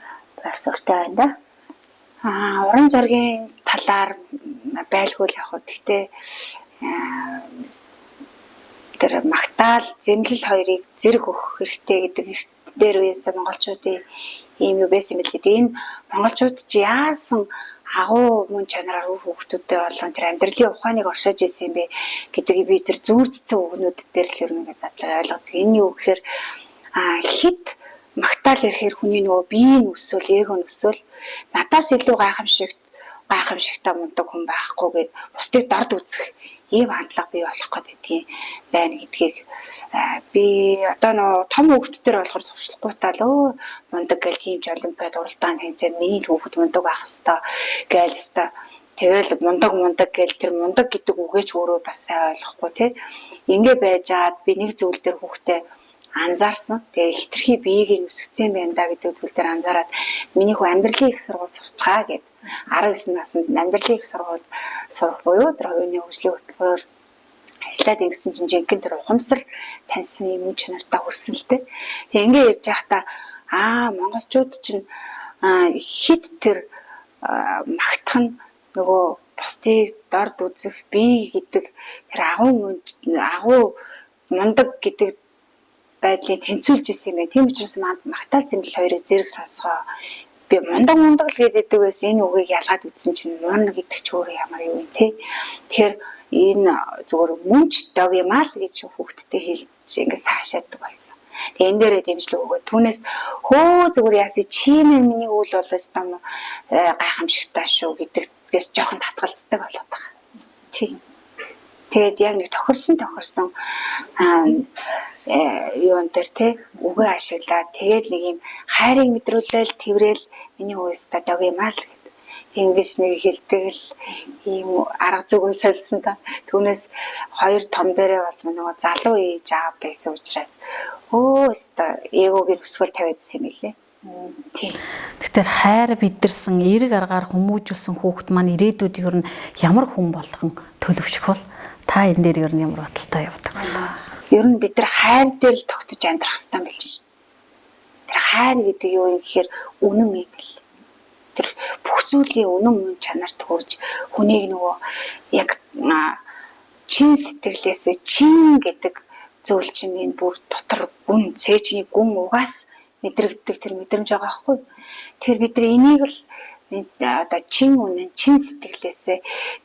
байсуртай байна да.
Уран зургийн талаар байлгүй л яг хөө гэхдээ тэр магтаал зэмлэл хоёрыг зэрэг өгөх хэрэгтэй гэдэг дээр үеэс монголчуудын ийм юу байсан мэт л энэ монголчууд ч яасан агуу мөн чанараар хүүхдүүдтэй болон тэр амьдралын ухааныг оршиж ирсэн юм бэ гэдгийг би тэр зүүрцсэн өгнүүд дээр л ер нь задлаа ойлгодог. Энэ юу гэхээр хит магтаал ирэхээр хүний нөгөө биеийн өсвөл эго өсвөл надаас илүү гайхамшигтай мундаг хүн байхгүй гэд бусдыг дорд үзэх ийм хандлага бий болох гэдгийг байна гэдгийг би одоо нөө том хүүхдүүдээр болохоор туршлахгүй таа л мундаг гэл тийм ч олимпиад уралдаанд хэмжээ миний хүүхэд мундаг байх хэвээр гээл хэвээр тэгэл мундаг гэл тэр мундаг гэдэг үгээч өөрөө бас сайн ойлгохгүй тий ингээ байж аад би нэг зүйл дээр хүүхдээ анзаарсан. Тэгээ хитрхи биеийг нь өсгцэн байна да гэдэг зүйл дээр анзаараад миний хүү амьдралын их сургууль сурцгаа гэд 19 наснд амьдралын их сургууль сурах буюу тэр хувийн хөгжлийн хөтөлбөрөөр ажиллаад ингэсэн чинь жинхэнэ тэр ухамсар таньсан юм чанартай хүрсэлтэй. Тэгээ ингээ ярьж байхдаа монголчууд чинь хит тэр магтах нь нөгөө бусдыг дорд үзэх бие гэдэг тэр агуу мундаг гэдэг байдлыг тэнцүүлж исэн юм байна. Тийм учраас магтаал зэмлэл хоёрыг зэрэг сонсгоо. Би мундаг л гэдэг байсан энэ үгийг ялгаад үзсэн чинь мундаг гэдэг ч өөр ямар юу юм те. Тэгэхээр энэ зүгээр мөнч дог юм аа л гэж хүүхдтэй хэлж ингэ саашаадаг болсон. Тэгээ энэ дээрээ дэмжлэг өгөө. Түүнээс хөө зүгээр яасан чи миний үйл болоос том гайхамшигтай шүү гэдэг гэдгээс жоохон татгалздаг болоод байгаа. Тийм. Тэгээд яг нэг тохирсон юун дээр те үгээ ашиглаад тэгээд нэг юм хайрыг мэдрүүлэл тэрвэл миний хөөстө дог юм аа л гэдэг. Ингэж нэг хэлдэг л ийм арга зүгөө солисон та. Түүнээс хоёр том дээрээ бол нөгөө залуу ээж аав байсан учраас өстө эгогийн өсгөл тавиадсан юм билээ. Тийм.
Тэгэхээр хайр бидэрсэн эерэг аргаар хүмүүжүүлсэн хүүхэд маань ирээдүйд ер нь ямар хүн болгон төлөвшөх бол та энэ дээр ер нь ямар бодолтой явдаг вэ?
Ер нь бид нар хайр дээр л тогтож амьдрах хэрэгтэй юм биш. Тэр хайр гэдэг юу юм гэхээр үнэн юм бэл. Тэр бүх зүйлийн үнэн мөн чанарт хүрж хүнийг нөгөө яг чин сэтгэлээсээ чин гэдэг зүйл чинь энэ бүр дотор гүн цээжний гүн угаас мэдрэгддэг тэр мэдрэмж байгаа байхгүй. Тэгэхээр бид нар энийг л одоо чин үнэн чин сэтгэлээсээ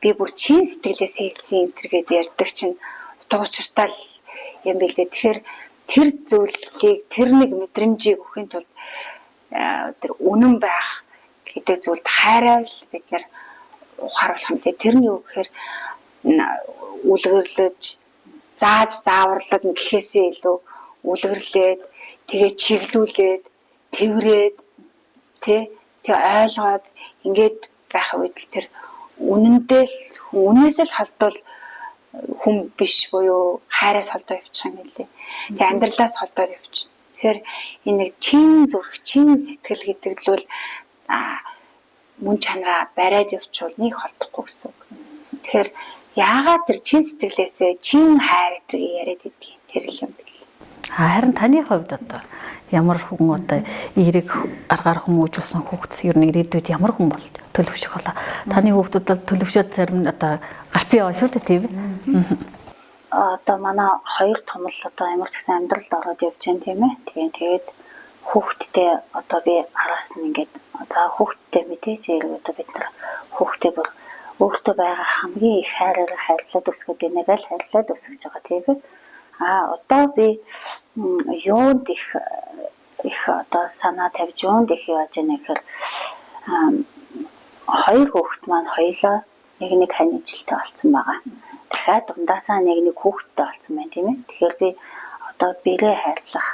би бүр чин сэтгэлээсээ хэлсэн энэ төргээд ярьдаг чинь утга учиртай юм билээ. Тэгэхээр тэр зүйлийг тэр нэг мэдрэмжийг өгөхийн тулд тэр үнэн байх гэдэг зүйлд хайраа л бид нар ухааруулах юм лээ. Тэр нь юу гэхээр үлгэрлэж зааж зааварлаад гэхээсээ илүү үлгэрлээд тэгээ чиглүүлээд тэврээд тэг ойлгоод ингээд байх үед л тэр үнэндээ үнээс л холдвол хүн биш буюу хайраас холдоо явчих юм лээ. Тэг амьдралаас холдоод явчих. Тэгэхээр энэ нэг чин зүрх, чин сэтгэл гэдэг л бол мөн чанараа бариад явуул нэг холдохгүй гэсэн үг. Тэгэхээр яагаад тэр чин сэтгэлээсээ чин хайр гэдэг яриад идэх тэр л юм бэ?
Харин таны хувьд одоо ямар хүн одоо эерэг аргаар хүмүүжүүлсэн хүүхэд ер нь ирээдүйд ямар хүн бол төлөвшөх болоо. Таны хүүхдүүд бол төлөвшөөд зарим нь одоо гарцсан яваа шүү дээ тийм ээ.
Одоо манай хоёр том л одоо ямар ч гэсэн амьдралд ороод явж байна тийм ээ. Тэгээд хүүхдтэй одоо би араас нь ингээд за хүүхдтэй мэдээж эерэг одоо бид нар хүүхдтэй бүр өөртөө байгаа хамгийн их хайраар хайрлаад өсгöd энийг л хайрлаад өсгөж байгаа тийм ээ. Одоо би юунд их одоо санаа тавьж юунд их яаж яана гэхээр хоёр хүүхэд маань хоёлаа нэг ханижилттай болсон байгаа. Дахиад ундаасаа нэг хүүхэдтэй болсон байна тийм ээ. Тэгэхээр би одоо бэрээ хайрлах.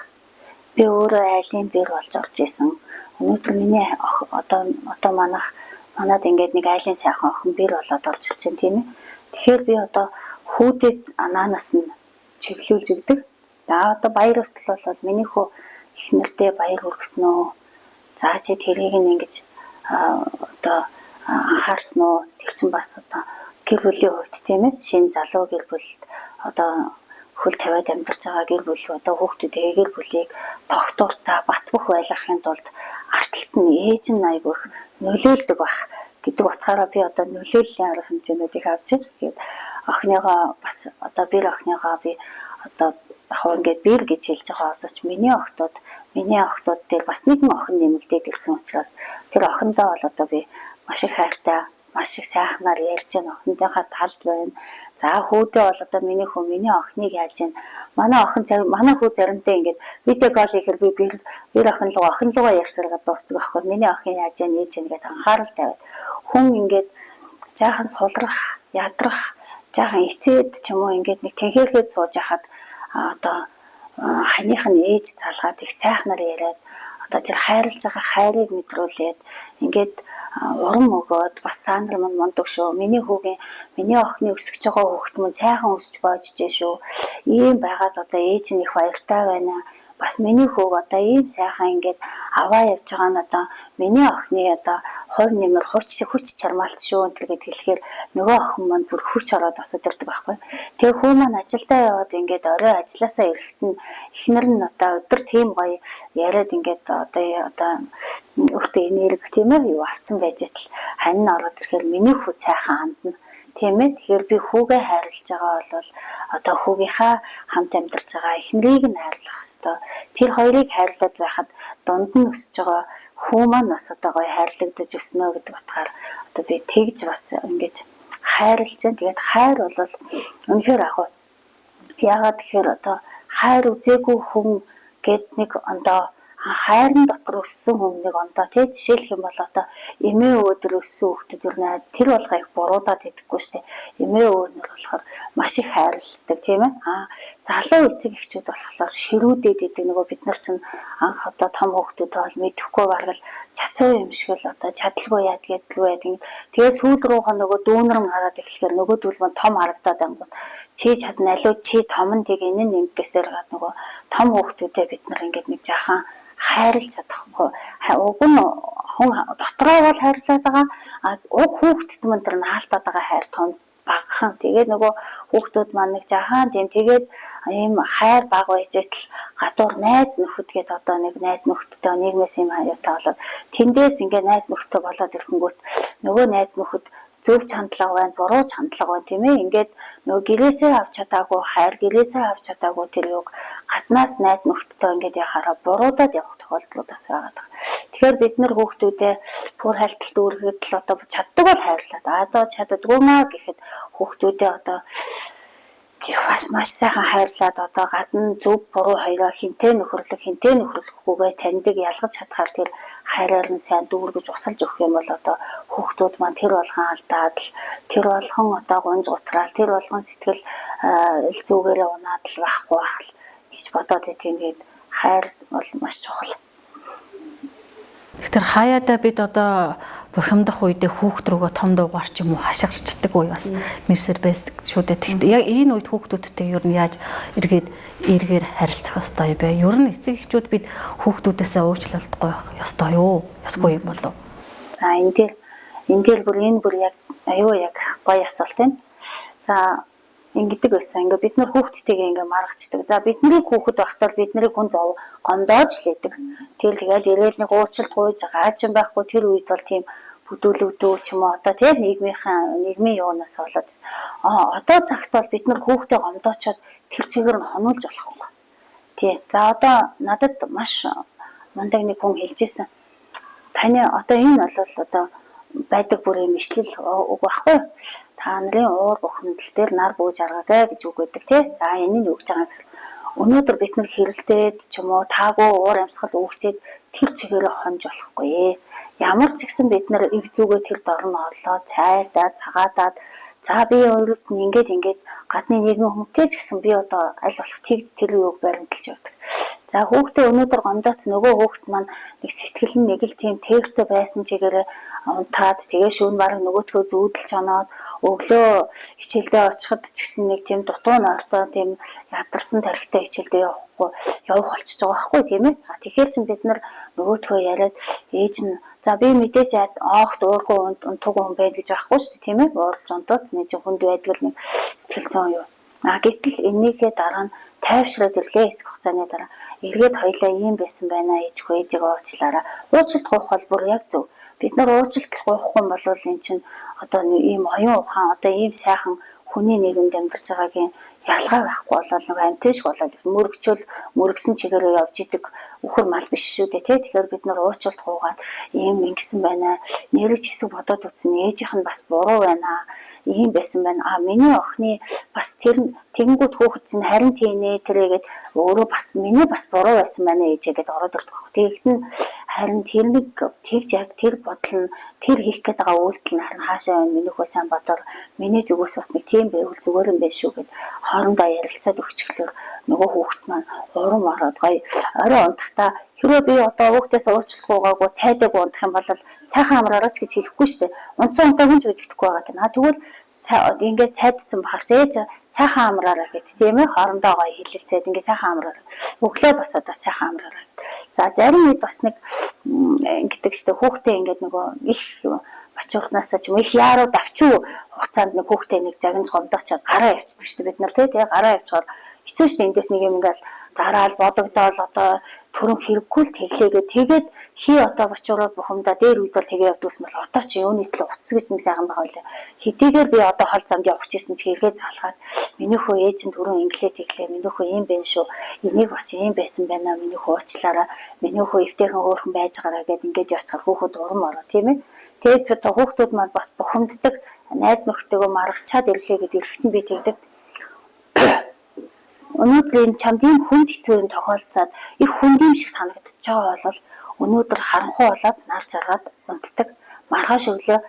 Би өөрөө айлын бэр болж орж исэн. Өнөөдөр миний одоо манад ингээд нэг айлын сайхан охин бэр болоод орж ирж байна тийм ээ. Тэгэхээр би одоо хүүдэд анаанаас нь чиглүүлж өгдөг. Одоо баяр ёслол бол миний хөө эхнэрдээ баяр хүргэснөө. За чи тэрийг ингэж одоо анхаарсан уу? Тэр чинь бас одоо гэр бүлийн хувьд тийм ээ. Шинэ залуу гэр бүлд одоо хөл тавиад амьдарч байгаа гэр бүл одоо хүүхдүүдээ гэр бүлийг тогтвортой бат бөх байлгахын тулд арталт нь ээж нь айгүйх нөлөөлдөг байх гэдэг утгаараа би одоо нөлөөллийн арга хэмжээнүүдийг авч байгаа. Тэгээд охиныгоо бас одоо бэр охиныгоо би одоо яг ингээд бэр гэж хэлж байгаа одооч миний охтууд дээр бас нэгэн охин нэмэгдээд ирсэн учраас тэр охиндоо бол одоо би маш их хайртай маш их сайхнаар ярьж байгаа охинтойхоо талд байна. За хүүдээ бол одоо миний охиныг яаж байна? Манай хүү заримдаа ингээд видео кол хийхээр би бэр охин руугаа ярьсараад дуустдаг байхгүй. Миний охин яаж байна, ээж байна гэдээ анхаарал тавиад хүн ингээд жаахан сулрах, ядрах, жаахан эцээд ч юм уу ингээд нэг тэнхээгээд сууж хахад одоо ханих нь ээж залгаад их сайхнаар яриад одоо тэр хайрлаж байгаа хайрыг мэдрүүлээд ингээд урам өгөөд бас та нар мань мундаг шүү. Миний охины өсөж байгаа хүүхэд мань сайхан өсөж боожж шүү. Ийм байгаад одоо ээж нь их баяртай байна. Бас миний хүүг одоо ийм сайхан ингээд аваа явж байгаа нь одоо миний охины одоо хувь нэмэр хүч чармаалт шүү гэдгээд хэлэхээр нөгөө охин мань бүр хүч ороод осод ирдэг байхгүй. Тэгээ хүү маань ажилдаа яваад ингээд орой ажилласаа ирэхэд нь эхнэр нь одоо өдөр тийм гоё яриад ингээд одоо өөртөө энерги тийм ээ юу авцсан байж тал хань нь ороод ирэхээр миний хүү сайхан хандна. Тийм ээ. Тэгэхээр би хүүгээ хайрлаж байгаа бол одоо хүүгийнхаа хамт амьдарч байгаа эхнэрийг нь хайрлах ёстой. Тэр хоёрыг хайрлаад байхад дунд нь өсөж байгаа хүү маань бас одоо гоё хайрлагдаж өснө гэдэг утгаар одоо би тэгж бас ингэж хайрлаж байна. Тэгээд хайр бол үнэхээр агуу. Яагаад тэгэхээр одоо хайр үзээгүй хүн гэд нэг ондоо хайрын дотор өссөн хүмүүнийг ондоо тий жишээлх юм бол одоо эмээ өвөдөр өссөн хүүхдүүд юу нэ тэр болгоо их буруудаад идэхгүй штэ. Эмээ өвөө нь болохоор маш их хайрладаг тийм ээ. Залуу эцэг эхчүүд болохоор ширүүдэд идэг нөгөө бид нар чинь анх одоо том хүүхдүүдээ бол мэдэхгүй баргал цацуу юм шиг л одоо чадалгүй яадаг. Тэгээ сүүл рүүгээ нөгөө дүүнэрэн хараад эхлэхээр нөгөө дүүлбэн том харагдаад ангууд чи чадна алуу чи том нь тийг энэ нь ингэсээр гад нөгөө том хүүхдүүдээ бид нар ингээд нэг жаахан хайрлаж чадахгүй. Уг нь хүн дотроо бол хайрлаад байгаа. Уг хүүхдэд мань тэр наалтаад байгаа хайр том багхан. Тэгээд нөгөө хүүхдүүд маань нэг жаахан тийм тэгээд ийм хайр баг байжээтэл гадуур найз нөхөд гээд одоо нэг найз нөхөдтэй нийгмээс юм аюутай болоод тэндээс ингээд найз нөхөдтэй болоод ирэнгүүт нөгөө найз нөхөд зөв чандлага байна, буруу чандлага байна тийм ээ. Ингээд нөгөө гэрээсээ авч чадаагүй хайр, гэрээсээ авч чадаагүй тэр юг гаднаас найз нөхдөдөө ингээд яхаараа буруудаад явах тохиолдлууд бас байгаа. Тэгэхээр бид нар хүүхдүүдээ бүр хайлталт үүргээд л одоо чаддаг бол хайрлаад одоо чаддаггүй маа гэхэд хүүхдүүдээ одоо бас маш сайхан хайрлаад одоо гадна зөв буруу хоёроо хинтээ нөхөрлөхгүйгээ таньдаг ялгаж чадхаар тэр хайраар нь сайн дүүргэж усалж өгөх юм бол одоо хүүхдүүд маань тэр болгон алдаад л тэр болгон одоо гунж гутраал тэр болгон сэтгэл зүгээрээ унаад л байхгүй байх л гэж бодоод идэгээд хайр бол маш чухал.
Тэгэхээр хаяада бид одоо бухимдах үедээ хүүхд рүүгээ том дуугаар ч юм уу хашгирчдаг үе бас мэрсэр байсан шүү дээ. Тэгэхдээ яг энэ үед хүүхдүүдтэй ер нь яаж эргээр харилцах ёстой бэ? Ер нь эцэг эхчүүд бид хүүхдүүдээсээ уучлалтгүй ёстой юу? Ёсгүй юм болов?
За энэ дээр бүр яг аюу яг гоё асуулт байна. За ингэдэг байсан. Ингээ бид нар хүүхдтэйгээ ингээ маргацдаг. За бидний хүүхэд байхдаа бид нарыг хүн зов гомдоож лээдэг. Тэгэл ирээл нэг уучлалт гуйж гаач юм байхгүй тэр үед бол тийм бүдүүлэгдүү ч юм уу одоо тийм нийгмийн юунаас болоод одоо цагт бол бид нар хүүхдээ гомдоочоод тэр чигээр нь хонуулж болохгүй. Тий. За одоо надад маш мундаг нэг хүн хэлжсэн. Таны одоо энэ бол одоо байдаг бүр юм ишлэл үг байхгүй. Та нарын уур бухимдал дээр нар бууж аргаагаа гэж үг өгдөг тий. За энэ нь юу гэж байгаа юм. Өнөөдөр бид нар хэрэлдээд ч юм уу таагүй уур амьсгал үүсээд тэр чигээрээ хонж болохгүй. Ямар ч гэсэн бид нар эв зүгээ тэр дорн орлоо цайдаад цагаадаад за би өөрөөс нь ингээд гадны нийгмийн хүмүүстээ ч гэсэн би одоо аль болох тэгж тэр юуг баримталж явдаг. За хүүхдээ өнөөдөр гомдооц нөгөө хүүхд маань нэг сэтгэл нь нэг л тийм тэрхтэй байсан чигээрээ унтаад тэгээ шүүн бараг нөгөөтгөө зүүдэлж оноод өглөө хичээлдээ очиход ч гэсэн нэг тийм дутуу нойртой тийм ядарсан тархитай хичээлдээ явах болчихж байгаа байхгүй тийм ээ. Тэгэхээр чинь бид нар нөгөөтгөө яриад ээж нь за би мэдээж оогт уургүй унтуугүй хүн байд гэж байхгүй шүү дээ тийм ээ. Уурлж унтууц нэг чинь хүнд байдаг л нэг сэтгэл зүйн юу. Гэтэл энийхээ дараа нь тайвшраад ирлээ хэсэг хугацааны дараа эргээд хоёлаа ийм байсан байна ээжгүй ээжигээ уучлаарай. Уучлалт гуйх бол бүр яг зөв. Бид нар уучлалт гуйхгүй бол эн чинь одоо ийм оюун ухаан одоо ийм сайхан хүний нийгэмд амьдарч байгаагийн ялгаа байхгүй болол нэг антиш болол мөрөгсөн чигээрээ явж идэг үхэр мал биш шүү дээ тий. Тэгэхээр бид нар уучлалт гуйгаад ийм ингэсэн байна. Нэрэж хэсэг бодоод үзсэн ээжийнх нь бас буруу байна. Ийм байсан байна. Миний охины бас тэр тэгэнгүүт хүүхэд чинь харин тийнэ тэрээгээд өөрөө бас миний бас буруу байсан байна ээжээгээд ороод ирдэг баг. Тэгэхэд нь харин тэр нэг тэгж яг тэр бодол нь тэр хийх гээд байгаа үйлдэл нь харин хаашаа байна миний хөө сайн бодоор миний зүгээс бас нэг тийм байвал зүгээр юм байна шүү гэд хоорондоо ярилцаад өгчихлөөр нөгөө хүүхэд маань урам ороод гоё орой унтахтаа хэрвээ би одоо хүүхдээс уучлалт гуйгаагүй цайдаг унтах юм бол сайхан амраараач гэж хэлэхгүй шүү дээ. Унтсан унтаагүй ч үдэхгүй байгаа тийм. Тэгвэл ингээд цайдсан бахалж ээж сайхан амраараа гэд тийм ээ хоорондоо гоё хэлэлцээд ингээд сайхан амраараа өглөө бас одоо сайхан амраараа. За зарим үед бас нэг ингэдэг шүү дээ хүүхдээ ингээд нөгөө их бачуулснаасаа ч юм их яарууд авчуу хугацаанд нэг хүүхдээ нэг загинж гомдоочоод гараа явчихдаг шүү дээ бид нар тэгээ гараа явчихаар хэцүү шүү дээ эндээс нэг юм ингээл дараал бодогдоол одоо түрэн хэрэггүй л тэглээгээ тэгээд хий одоо бачуураад бухимдаа дээр үед бол тэгээ явдгүйс мэл одоо чи юуны төлөө утас гэж нэг сайхан байгаа үлээ хэдийгээр би одоо хол замд явах гэсэн чи эргээ залгаад миний хөө ээж нь түрэн инглээ тэглээ миний хөө ийм байх шүү энийг бас ийм байсан байна миний хөө уучлаарай миний хөө эвтэйхэн хөөрхөн байж байгаараа гэд ингээд яцгаар хүүхэд урам ороо тийм ээ тэгээд хүүхдүүд маань бас бухимддаг найз нөхдөйгөө маргачаад ирлээ гэд эрэхтэн би тэгдэг өнөөдөр энэ чамд ийм хүнд хэцүү юм тохиолдоод их хүндийм шиг санагдчихж байгаа бол өнөөдөр харанхуй болоод нар жаргаад унтдаг, маргааш өглөө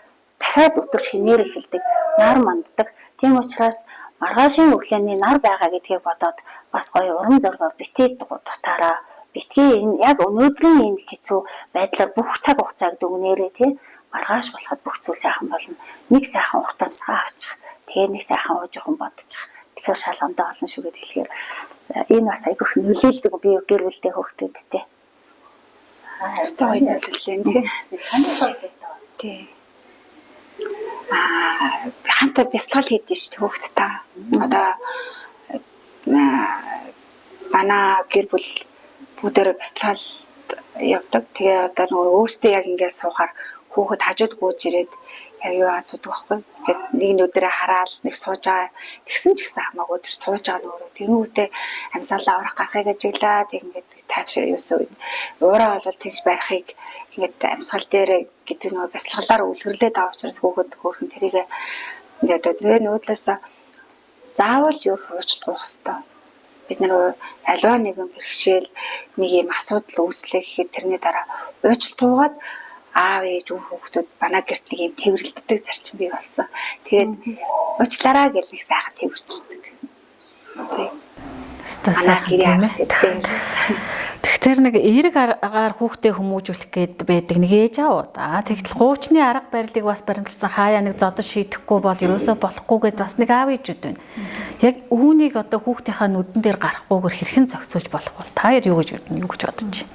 дахиад өдөр шинээр эхэлдэг, нар манддаг. Тийм учраас маргаашийн өглөөний нар байгаа гэдгийг бодоод бас гоё урам зоригоор битгий дутаараа. Битгий энэ яг өнөөдрийн энэ хэцүү байдлаар бүх цаг хугацааг дүгнээрээ тий маргааш болоход бүх зүйл сайхан болно. Нэг сайхан уртамсгаа авчих. Тэгээ нэг сайхан ууж явах бодчих. Тэгэхээр шалгамдаа олон шүү гэд хэлэхээр энэ бас айгүйх нөлөөлдөг би гэр бүлтэй хүүхдүүдтэй.
Хэвээ гоё нөлөөллээ тий. Тий. Хамтаа бясалгал хийдэж шүү хүүхд та. Одоо манай гэр бүл бүгдээрээ бясалгал явдаг. Тэгээ одоо нөгөө өөртөө яг ингээд суухаар хүүхэд хажууд гүйж ирээд яг юу асуудаг байхгүй. Тэгээд нэг нь өдрөө хараад нэг сууж байгаа. Тэгсэн ч гэсэн хамаагүй өдөр сууж байгаа нөгөө тэгэнгүүтээ амьсгалаа орох гарахыг ажиглаад ингээд тайвшир юусэн үед уураа болол тэгж барихыг ингээд амьсгал дээр гэдэг нөгөө бясалгалаар үлгэрлээд байгаа учраас хүүхэд хөөрхөн тэрийг ингээд тэгээ нөөдлөөс заавал юу хуучд уух хэвээр. Бид нар аливаа нэгэн бэрхшээл нэг юм асуудал үүслэх гэхэд тэрний дараа уучлалт туугаад аав ээж хүүхдүүд манай гэрт нэг юм тэрвэрлддэг зарчим бий болсон. Тэгээд уучлаарай гэл нэг сайхан тэрвэрчдэг.
Сайхан тийм ээ. Тэгэхээр нэг эерэг аргаар хүүхдээ хүмүүжүүлэх гээд байдаг нэг ээж аав да. Тэгтэл хуучны арга барилыг бас баримтлсан хаяа нэг зодод шийдэхгүй бол ерөөсөө болохгүй гэд бас нэг аав ээжүүд байна. Яг үүнийг одоо хүүхдийнхаа нүдэн дээр гарахгүйгээр хэрхэн зохицуулж болох бол та хоёр юу гэж бодож байна?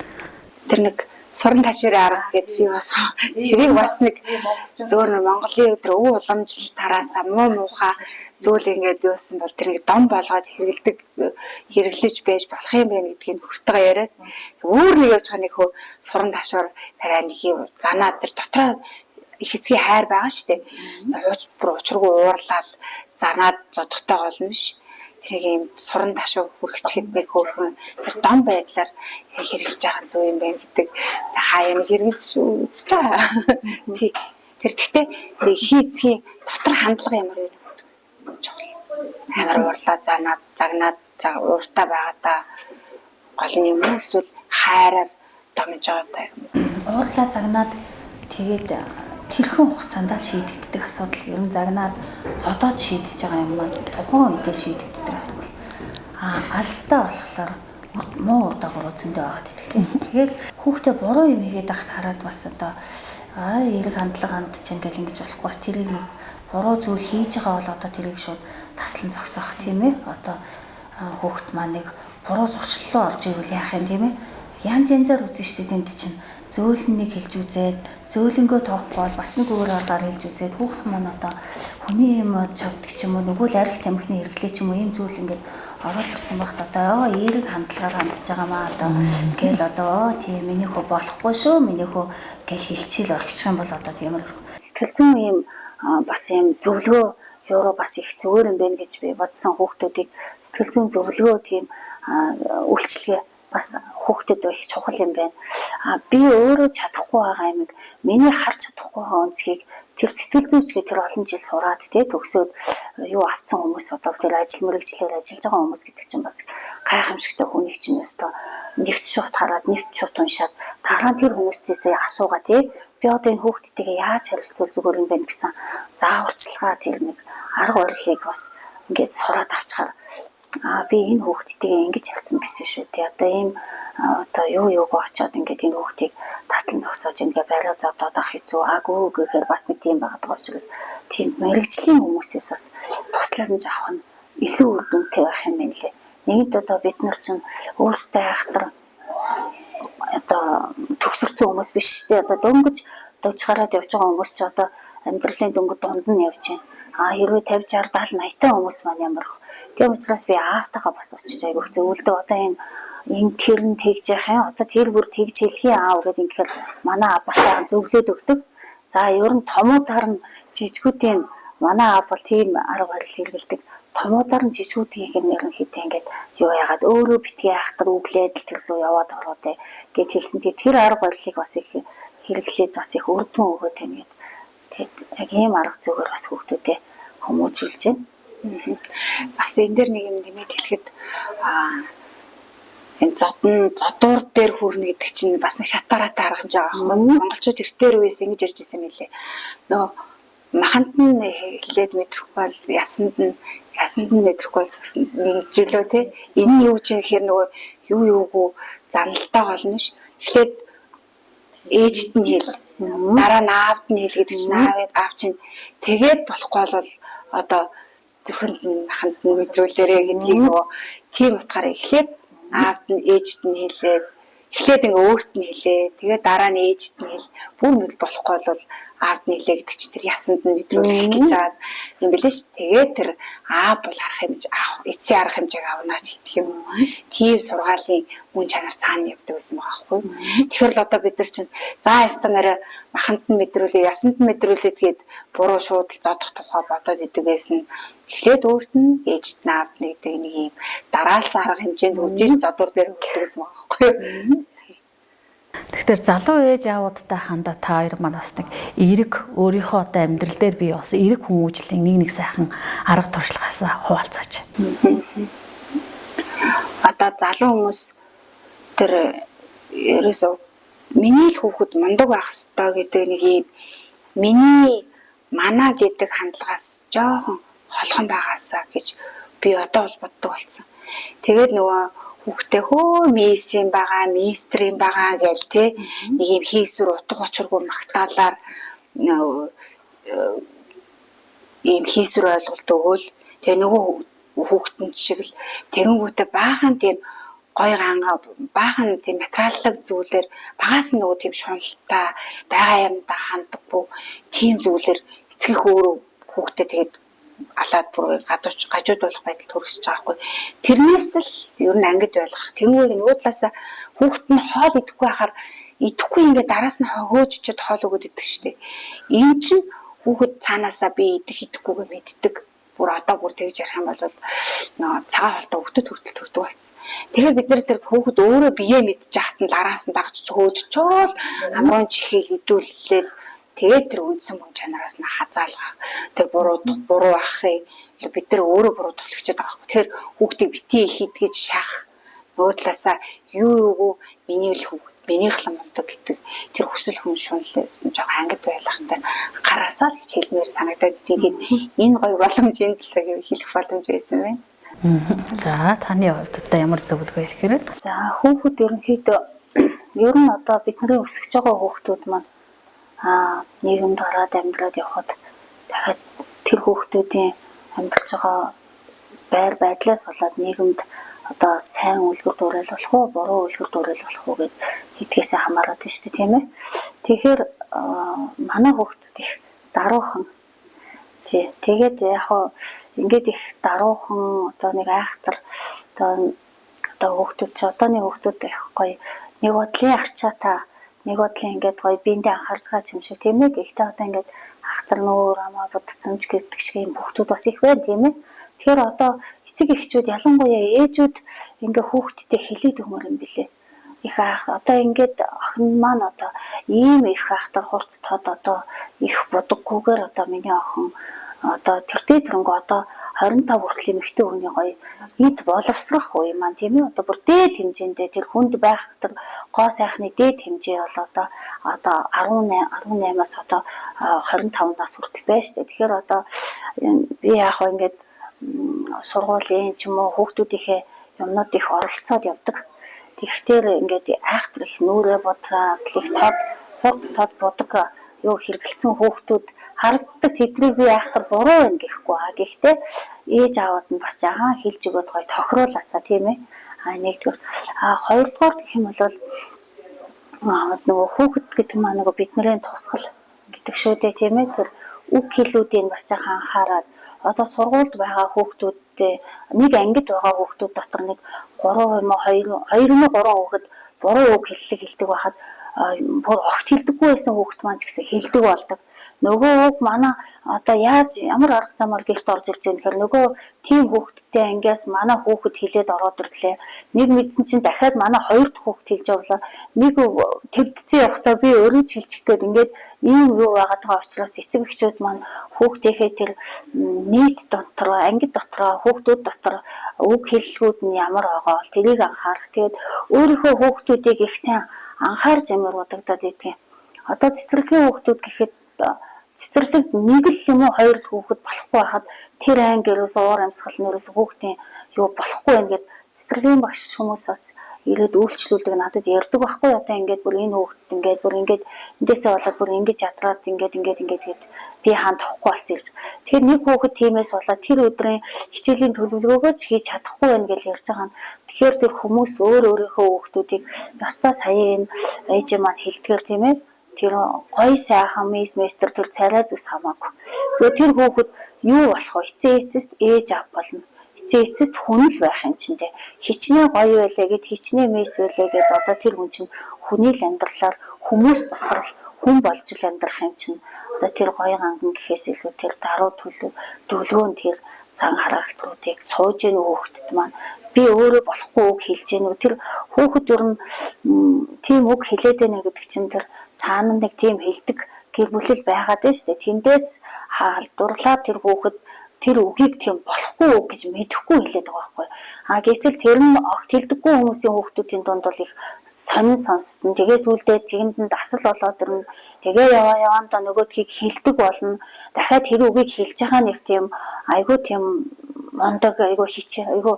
Тэр нэг суран ташварын арга гэдэг би бас тэрийг бас нэг зөөр Монголын өдөр өв уламжлал тараасаа муухай зүйл ингээд юусан бол тэр нэг дом болгоод хэрэглэж байж болох юм байна гэдгийг хүртэгээ яриад өөр нэг явж байгаа нэг хөө суран ташвар дараа нэг юм занаад тэр дотроо их эцгийн хайр байгаа шүү дээ. Бүр учиргүй уурлал занаад зодохтой болно биш. Тэрийг юм суран ташвар хүргэчихэд нэг хөөрхөн тэр дом байдлаар хэрэгж байгаа зүг юм байна гэдэг хаяа нэг хэрэгж үзэж байгаа. Тий. Тэр гэхдээ хийцгийн дотор хандлага ямар вэ? Амар уурлаа занаад загнаад ууртаа байгаадаа гол нь юм уу эсвэл хайраар домж байгаа юм.
Уурлаа загнаад тэгээд тэрхэн хугацаанд шийдэгддэг асуудал ер нь загнаад зодоод шийдэж байгаа юм маань тухайн үедээ шийдэгддэг асуудал. Алстаа болохоор муу дагавар зөндөө байгаад идэх. Тэгэхээр хүүхдээ буруу юм хийгээд ахт хараад бас одоо эерэг хандлаганд ч ингээл ингэж болохгүй бас тэрийг нэг буруу зүйл хийж байгаа бол одоо тэрийг шууд таслан зогсоох тийм ээ. Одоо хүүхд маань нэг буруу зуршлалоо олж ивэл яах юм тийм ээ. Янз янзаар үзэн штэ тэнд чинь зөөлнийг хэлж үзээд зөөлөнгөө тоохгүй бол бас нэг өөр аргаар хэлж үзээд хүүхд маань одоо хүний юм чавдаг ч юм уу нөгөө л арх тамхины хэрэглээ ч юм уу ийм зүйл ингээд ороод ирсэн багт одоо эерэг хандлагаар хандж байгаа маа одоо гээл одоо тийм миний хөө болохгүй шүү миний хөө гэл хэлчихэл орчих юм бол одоо тиймэр сэтгэл зүйн ийм бас ийм зөвлөгөө евро бас их зүгээр юм байна гэж би бодсон хүүхдүүдийг сэтгэл зүйн зөвлөгөө тийм үйлчлэгээ бас хүүхдэд их чухал юм байна. Би өөрөө чадахгүй байгаа юм. Миний харж чадахгүй байгаа өнцгийг тэр сэтгэл зүйчгээ тэр олон жил сураад төгсөөд юу авцсан хүмүүс одоо тэр ажил мэргэжлэр ажиллаж байгаа хүмүүс гэдэг чинь бас гайхамшигтай хүнийг чинь өстой нэвч шууд хараад нэвч шууд уншаад дараа нь тэр хүмүүсээс асуугаа би одоо энэ хүүхдтэйгээ яаж харилцуул зүгээр юм бэ гэсэн зааварчилгаа тэр нэг арга барилыг бас ингээд сураад авчихаар би энэ хүүхдтэйгээ ингэж харилцсан гэсэн шүү дээ. Одоо ийм одоо юу очоод ингээд энэ хүүхдийг таслан зогсоож ингээ бариа зодоод ах хэцүү агуу гэхээр бас нэг тийм байгаад байгаа учраас тийм мэрэгжлийн хүмүүсээс бас тусламж авах нь илүү үр дүнтэй байх юм байна лээ. Нэгд одоо бид нар чинь өөрсдөө айхтар одоо төгсөрсөн хүмүүс биш шүү дээ. Одоо дөнгөж дövж гараад явж байгаа хүмүүс ч одоо амьдралын дөнгөж дунд нь явж байна. Хэрвээ 50 60 70 80 хүмүүс маань ямарх. Тийм учраас би аавтайгаа бас очиж айгүйх зөвлөдөг. Одоо энэ тэр нь тэгж яах юм. Одоо тэр бүр тэгж хэлхий аав гэдэг ингээд манай аав бас сайхан зөвлөд өгдөг. За ер нь томуудаар нь жижигүүдийн манай аав бол тийм арга барил хэрэгэлдэг. Томуудаар нь жижигүүдийг нэрнхэтэй ингээд юу яагаад өөрөө битгий айхтар үглээд тэр рүү яваад ороод гэд хэлсэн. Тэр арга барилыг бас их хэрэглээд бас их үр дүн өгөөд байна гэд. Тэгэд яг ийм арга зүгээр бас хүүхдүүдэд хүмүүжүүлж байна.
Бас энэ дэр нэг юм нэмээд хэлэхэд энэ зодуур дээр хүрнэ гэдэг чинь бас нэг шатараатай арга хэмжээ байгаа байхгүй. Монголчууд эртээр үеэс ингэж ярьж ирсэн мэлээ. Нөгөө маханд нь хэлээд мэдрэхгүй бол ясанд нь мэдрэхгүй бол жилөө тий. Энэ нь юу ч гэхээр нөгөө юугүй заналтаа болно ш. Эхлээд ээжт нь хэл. Дараа нь аавд нь хэл гэдэг чинь аав чинь тэгээд болохгүй бол одоо зөвхөн маханд нь мэдрүүлээрэ гэдгийг нөгөө тийм утгаараа эхлээд аавд нь ээжт нь хэлээд эхлээд ингээ өөрт нь хэлээ. Тэгээд дараа нь ээжт нь хэл. Бүр мэд болохгүй бол аавд нь хэлээ гэдэг чинь тэр ясанд нь мэдрүүлэх гэж байгаа юм билээ ш. Тэгээд тэр аав бол эцсийн арга хэмжээг авна ч гэдэг юм уу. Тийм сургаалын мөн чанар цаана явдаг байсан байгаа байхгүй. Тэгэхээр л одоо бид нар чинь за яста нараа маханд нь мэдрүүлээ, ясанд нь мэдрүүлээ тэгээд буруу шууд зодох тухай бодоод идэг байсан. Эхлээд өөрт нь ээжт нь аавд нь гэдэг нэг юм дараалсан арга хэмжээнд үжиж задуур дээр өгдөг гэсэн байгаа байхгүй.
Тэгэхээр залуу ээж аавуудтай хандаа та хоёр маань бас нэг эерэг өөрийнхөө одоо амьдрал дээр бий болсон эерэг хүмүүжлийн нэг сайхан арга туршлагаас хуваалцаач.
Одоо залуу хүмүүс тэр ерөөсөө миний л хүүхэд мундаг байх ёстой гэдэг нэг юм миний мана гэдэг хандлагаас жоохон холхон байгаасаа гэж би одоо бол боддог болсон. Тэгээд нөгөө хүүхдээ хөө мисс юм байгаа, мистер юм байгаа гэл те нэг юм хийсвэр утга учиргүй магтаалаар ийм хийсвэр ойлголт өгөөл тэгээ нөгөө хүүхдэн шиг л тэгэнгүүтээ баахан тийм гой ганга баахан тийм материаллык зүйлэр багаас нь нөгөө тийм шуналтай байгаа юмдаа ханддаггүй тийм зүйлэр эцгийнх өөрөө хүүхдээ тэгээд алаад бүр гажууд болох байдалд хүрчихэж байгаа хгүй. Тэрнээс л ер нь ангид ойлгох. Тэнгүүр нөгөө талаасаа хүүхэд нь хоол идэхгүй байхаар идэхгүй ингээд дараас нь хөгөөж чад хоол өгöd идэг штеп. Энэ чинь хүүхэд цаанаасаа би идэхгүйгээ мэддэг. Бүр одоо бүр тэгж ярих юм бол нөгөө цагаан хоолтой хүүхдэд хүртэл төрдөг болсон. Тэгэхээр бид нар тэр хүүхэд өөрөө биеэ мэдчих хат нь араас нь дагч хөөж чоол амрын чихэл идүүллээ. Тэгээд тэр үндсэн мөн чанараас нь хазаалгах. Тэр буруу ахыг бид нар өөрөө буруу төлөвчөд байгаа хэрэг. Тэгэхээр хүүхдийг битгий их идгэж шах. Нөгөө талаасаа юу миний л хүүхд минийх л мундаг гэдэг тэр хүсэл хүн шунлээсэн жоохон ангид байлгахтай гараасаа л гэж хэлмээр санагдаад тэгээд энэ гоё боломжийн төлөө хэлэх боломж байсан байна.
За таны хувьд одоо ямар зөвлөгөө хэлэх хэрэг?
За хүүхэд ерөнхийдөө ер нь одоо бидний өсөж байгаа хүүхдүүд маань нийгэмд гараад амьдраад явхад дахиад тэр хүүхдүүдийн амьдарч байгаа байр байдлаас болоод нийгэмд одоо сайн үлгэр дуурайл болох уу, буруу үлгэр дуурайл болох уу гэд хитгэсээ хамаарат нь шүү дээ, тийм ээ. Тэгэхээр манай хүүхдүүд их даруухан. Тэгээд яг ингээд их даруухан одоо нэг айхтар одоо хүүхдүүд ч одооны хүүхдүүд их гоё нэг бодлын ачаатаа нэг бодлын ингээд гоё биендээ анхаарч байгаа юм шиг тийм ээ. Гэхдээ одоо ингээд ахтар нүүр амаа будцсан ч гэдэг шиг юм хүүхдүүд бас их байна тийм ээ. Тэгэхээр одоо эцэг эхчүүд ялангуяа ээжүүд ингээ хүүхдтэй хэлээд өгмөр юм билээ. Их ах одоо ингээд охин маань одоо ийм их ахтар хурц тод одоо их будаггүйгээр одоо миний охин одоо тэр тэрнгөө одоо 25 хүртэл эмэгтэй хүний гоё эд боловсрох үе маань тийм ээ. Одоо бүр дээд хэмжээндээ тэр хүнд байх тэр гоо сайхны дээд хэмжээ бол одоо 18-аас одоо 25 нас хүртэл байна шүү дээ. Тэгэхээр одоо би яг хоо ингээд сургуулийн ч юм уу хүүхдүүдийнхээ юмнууд их оролцоод явдаг. Тэгэхээр ингээд айхтар их нүрээ бодлоод их тод хурц тод будаг юу хэрэгэлцэн хүүхдүүд харагддаг тэднийг би айхтар буруу байна гэхгүй гэхдээ ээж аавууд нь бас жагаан хэлж өгöd гоё тохируулаасаа тийм ээ. Нэгдүгээр хоёрдугаар гэх юм бол нөгөө хүүхэд гэдэг маань нөгөө бидний тусгал гэдэг шүү дээ тийм ээ. Тэр үг хэлүүдийг бас жагаан анхаарад одоо сургуульд байгаа хүүхдүүдтэй нэг ангид байгаа хүүхдүүд дотор нэг 3 юм уу 2 хүүхэд буруу үг хэллэг хэлдэг байхад бүр огт хэлдэггүй байсан хүүхэд маань ч гэсэн хэлдэг болдог. нөгөө үг манай одоо яаж ямар арга замаар гэлт орж ирж байгаа нөхөр нөгөө тийм хүүхдтэй ангиас манай хүүхэд хилээд ороод ирлээ. Нэг мэдсэн чинь дахиад манай хоёр дахь хүүхэд хэлж явлаа. Нэг төвдсөн явахдаа би өөрөө ч хэлчих гээд ингээд ийм юу байгаад байгаа учраас эцэг эхчүүд маань хүүхдийнхээ тэр нийт дотор анги дотор хүүхдүүд дотор үг хэллгүүд нь ямар байгаа бол тэрийг анхаарах. Тэгээд өөрийнхөө хүүхдүүдийг их сайн анхаарч ямар бодогдоод идэх юм. Одоо цэцэрлэгийн хүүхдүүд гэхэд цэцэрлэгт нэг л юм уу хоёр л хүүхэд болохгүй байхад тэр анги ерөөс уур амьсгал нэрээс хүүхдийн юу болохгүй байна гэд цэцэрлэгийн багш хүмүүс бас ирээд үйлчлүүлдэг надад ярьдаг байхгүй одоо ингээд бүр энэ хүүхэд ингээд бүр ингээд эндээсээ болоод бүр ингэж ядраад ингээд би хаан тахгүй болсон юм. Тэгэхээр нэг хүүхэд тиймээс болоод тэр өдрийн хичээлийн төлөвлөгөөгөө ч хийж чадахгүй байна гэж ярьж байгаа нь. Тэгэхээр тэр хүмүүс өөрийнхөө хүүхдүүдийг ёстой саяын ээжээ маань хэлдгээр тийм ээ тэр гоё сайхан мистер тэр царай зүс хамаагүй. Зөв тэр хүүхэд юу болох вэ? Эцэст ээж аав болно. Эцэст хүн л байх юм чинь дээ. Хичнээн гоё байлаа гэд хичнээн мис байлаа гэд одоо тэр хүн чинь хүний л амьдралаар хүмүүс дотор л хүн болж л амьдрах юм чинь. Одоо тэр гоё ганган гэхээс илүү тэр даруй төлөвлөгөөнд тэр цан харагдлуудыг сууж ийн хүүхдэд маань би өөрөө болохгүй үг хэлж гэнэ үү тэр хүүхэд ер нь тийм үг хэлээд байна гэдэг чинь тэр цаана нэг тийм хэлдэг гэр бүлэл байгаад байна шүү дээ. Тэндээс халдварлаа тэр хүүхэд тэр үгийг тийм болохгүй үг гэж мэдэхгүй хэлээд байгаа байхгүй. Гэтэл тэр нь огт хэлдэггүй хүмүүсийн хүүхдүүдийн дунд бол их сонин сонсдон. Тэгээс үлдээ чигэнд нь дасал болоод ирнэ. Тэгээ яваандаа нөгөөдгийг хэлдэг болно. Дахиад тэр үгийг хэлж байгаа нэг тийм айгүй тийм мондог айгүй хичээ айгүй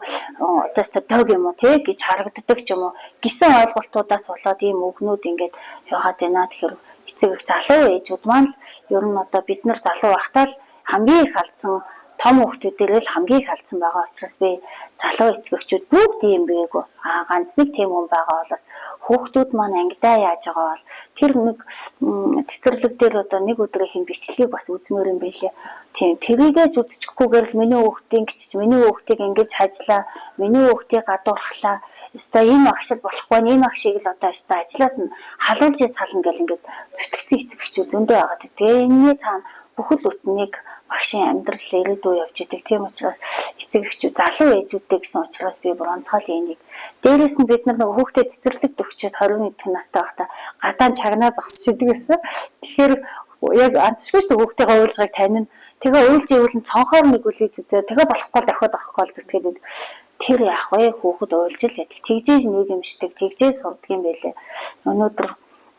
одоос дог юм уу тий гэж харагддаг ч юм уу. Гисэн ойлголтуудаас болоод ийм үгнүүд ингээд яваад байна. Тэгэхээр эцэг их залуу ээжүүд маань л ер нь одоо бид нар залуу байхдаа л хамгийн их алдсан том хүүхдүүдээр л хамгийн их алдсан байгаа учраас би залуу эцэг эхчүүд бүгд ийм байгагүй. Ганц нэг тийм хүн байгаа болоос хүүхдүүд маань ангидаа яаж байгаа бол тэр нэг цэцэрлэг дээр одоо нэг өдрийн бичлэгийг бас үзмээр юм байлээ. Тийм тэрийгээс үзчихгүйгээр л миний хүүхдийн гिच миний хүүхдийг ингэж хажлаа, миний хүүхдийг гадуурхлаа. Өстой энэ агшил болохгүй, энэ агшиг л одоо өстой ажлаас нь халуулж сална гэл ингээд зүтгэцэн эцэг эхчүүд зөндөө байгаа. Тэгээ энэний цаана бүхэл бүтнийг багшийн амьдрал ирээдүй явж идэг. Тийм учраас эцэг эхчүүд залуу ээжүүдтэй гэсэн учраас би бүр онцгой энийг. Дээрээс нь бид нар нэг хүүхдэд цэцэрлэгт өгчөөд 21 дэх настай байхдаа гадаа чагнаа зогсож идэг гэсэн. Тэгэхээр яг андчгүй шүү хүүхдийнхээ уйлжгыг танина. Тэгээ уйлж ивэл нь цонхоор нэг үлээж үзээ. Тэгээ болохгүй дахиад авахгүй л зүтгээд тэр яах вэ? Хүүхэд уйлж л яадаг. Тэгжээж нийгэмшдэг, тэгжээж сурдаг юм байлээ. Өнөөдөр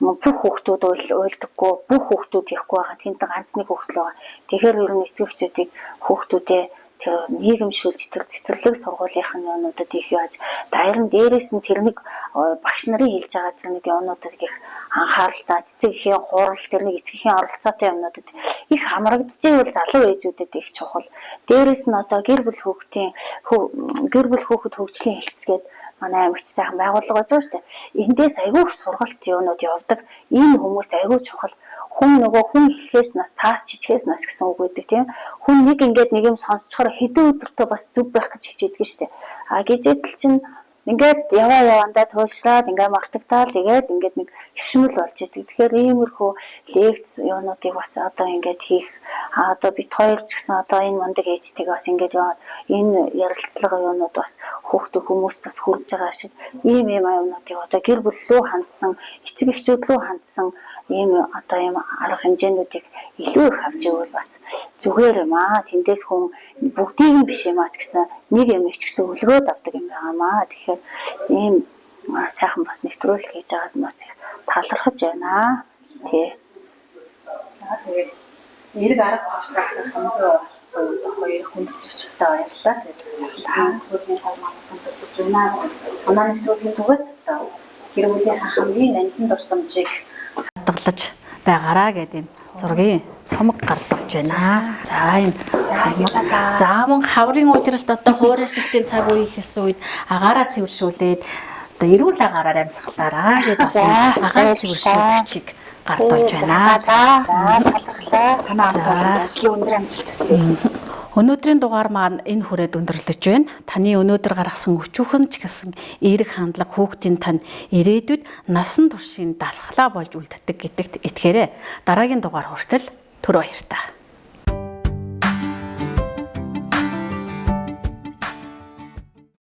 бүх хүүхдүүд уйлдаггүй, бүх хүүхдүүд яахгүй байгаа. Тэнд ганц нэг хүүхдэл байгаа. Тэгэхээр ер нь эцэг эхчүүдийг хүүхдүүдээ тэр нийгэмшүүлж тэр цэцэрлэг сургуулийнхын юмнуудад их яаж дайран дээрээс нь тэр нэг багш нарын хэлж байгаа тэр нэг юмнуудад их анхааралтай цэцэг эхийн хурал тэр нэг эцгийн оролцоотой юмнуудад их хамрагдчихвэл залуу ээжүүдэд их чухал. Дээрээс нь одоо гэр бүл хүүхэд хөгжлийн хэлцгээд манай аймагч сайхан байгууллага байж байгаа шүү дээ. Эндээс айгүй сургалт юмнууд явдаг. Энэ хүмүүст айгүй чухал. Хүн хэлхээс нас цаас чичгээс нас гэсэн үг өгдөг тийм. Хүн нэг ингээд нэг юм сонсчоор хэдэн өдөртөө бас зүв байх гэж хичээдэг шүү дээ. Гизээтэл чинь ингээд яваандаа туйлшраад ингээд мартагдаал тэгээд ингээд нэг хөвшмөл болж идэг. Тэгэхээр иймэрхүү лекц юмнуудыг бас одоо ингээд хийх одоо бит хоёр ч гэсэн одоо энэ мундаг ээжтэйг бас ингээд яваад энэ ярилцлага юмнууд бас хүмүүст бас хүрж байгаа шиг ийм юмнуудыг одоо гэр бүл рүү хандсан эцэг эхчүүд рүү хандсан ийм одоо ийм арга хэмжээнүүдийг илүү их авч ивэл бас зүгээр юм аа. Тэндээс хүн бүгдийг нь биш юм аа ч гэсэн нэг юм их ч гэсэн өлгөөд авдаг юм байгаамаа. Тэгэхээр ийм сайхан бас нэвтрүүлэг хийж байгаад бас их талархаж байна. Тий.
Тэгээд эрг арга төвчлэгсэн хамгийн болцсон хоёр хүндж очтой баярлалаа. Тэгээд түрүүний таймаас төлөвлөж байна. Манай нэвтрүүлгийн зүгээс гэр бүлийн хамгийн нандин дурсамжийг хадгалж байгаараа гэдэг юм зургийн цомог гаргаж байна. За энэ цомог зааман хаврын үйлрэлт одоо хуурай шилтийн цаг үе ихсэн үед агаараа цэвэршүүлээд одоо эрүүл агаараар амьсгалаараа гэдэг агаар цэвэршүүлэгчийг гаргаж байна.
За талархлаа. Танаа хамт ажлын өндөр амжилт хүсье.
Өнөөдрийн дугаар маань энэ хүрээд өндөрлөж байна. Таны өнөөдөр гаргасан өчүүхэн ч гэсэн эерэг хандлага хүүхдийн тань ирээдүйд насан туршийн дархлаа болж үлддэг гэдэгт итгээрэй. Дараагийн дугаар хүртэл Түр баяртай.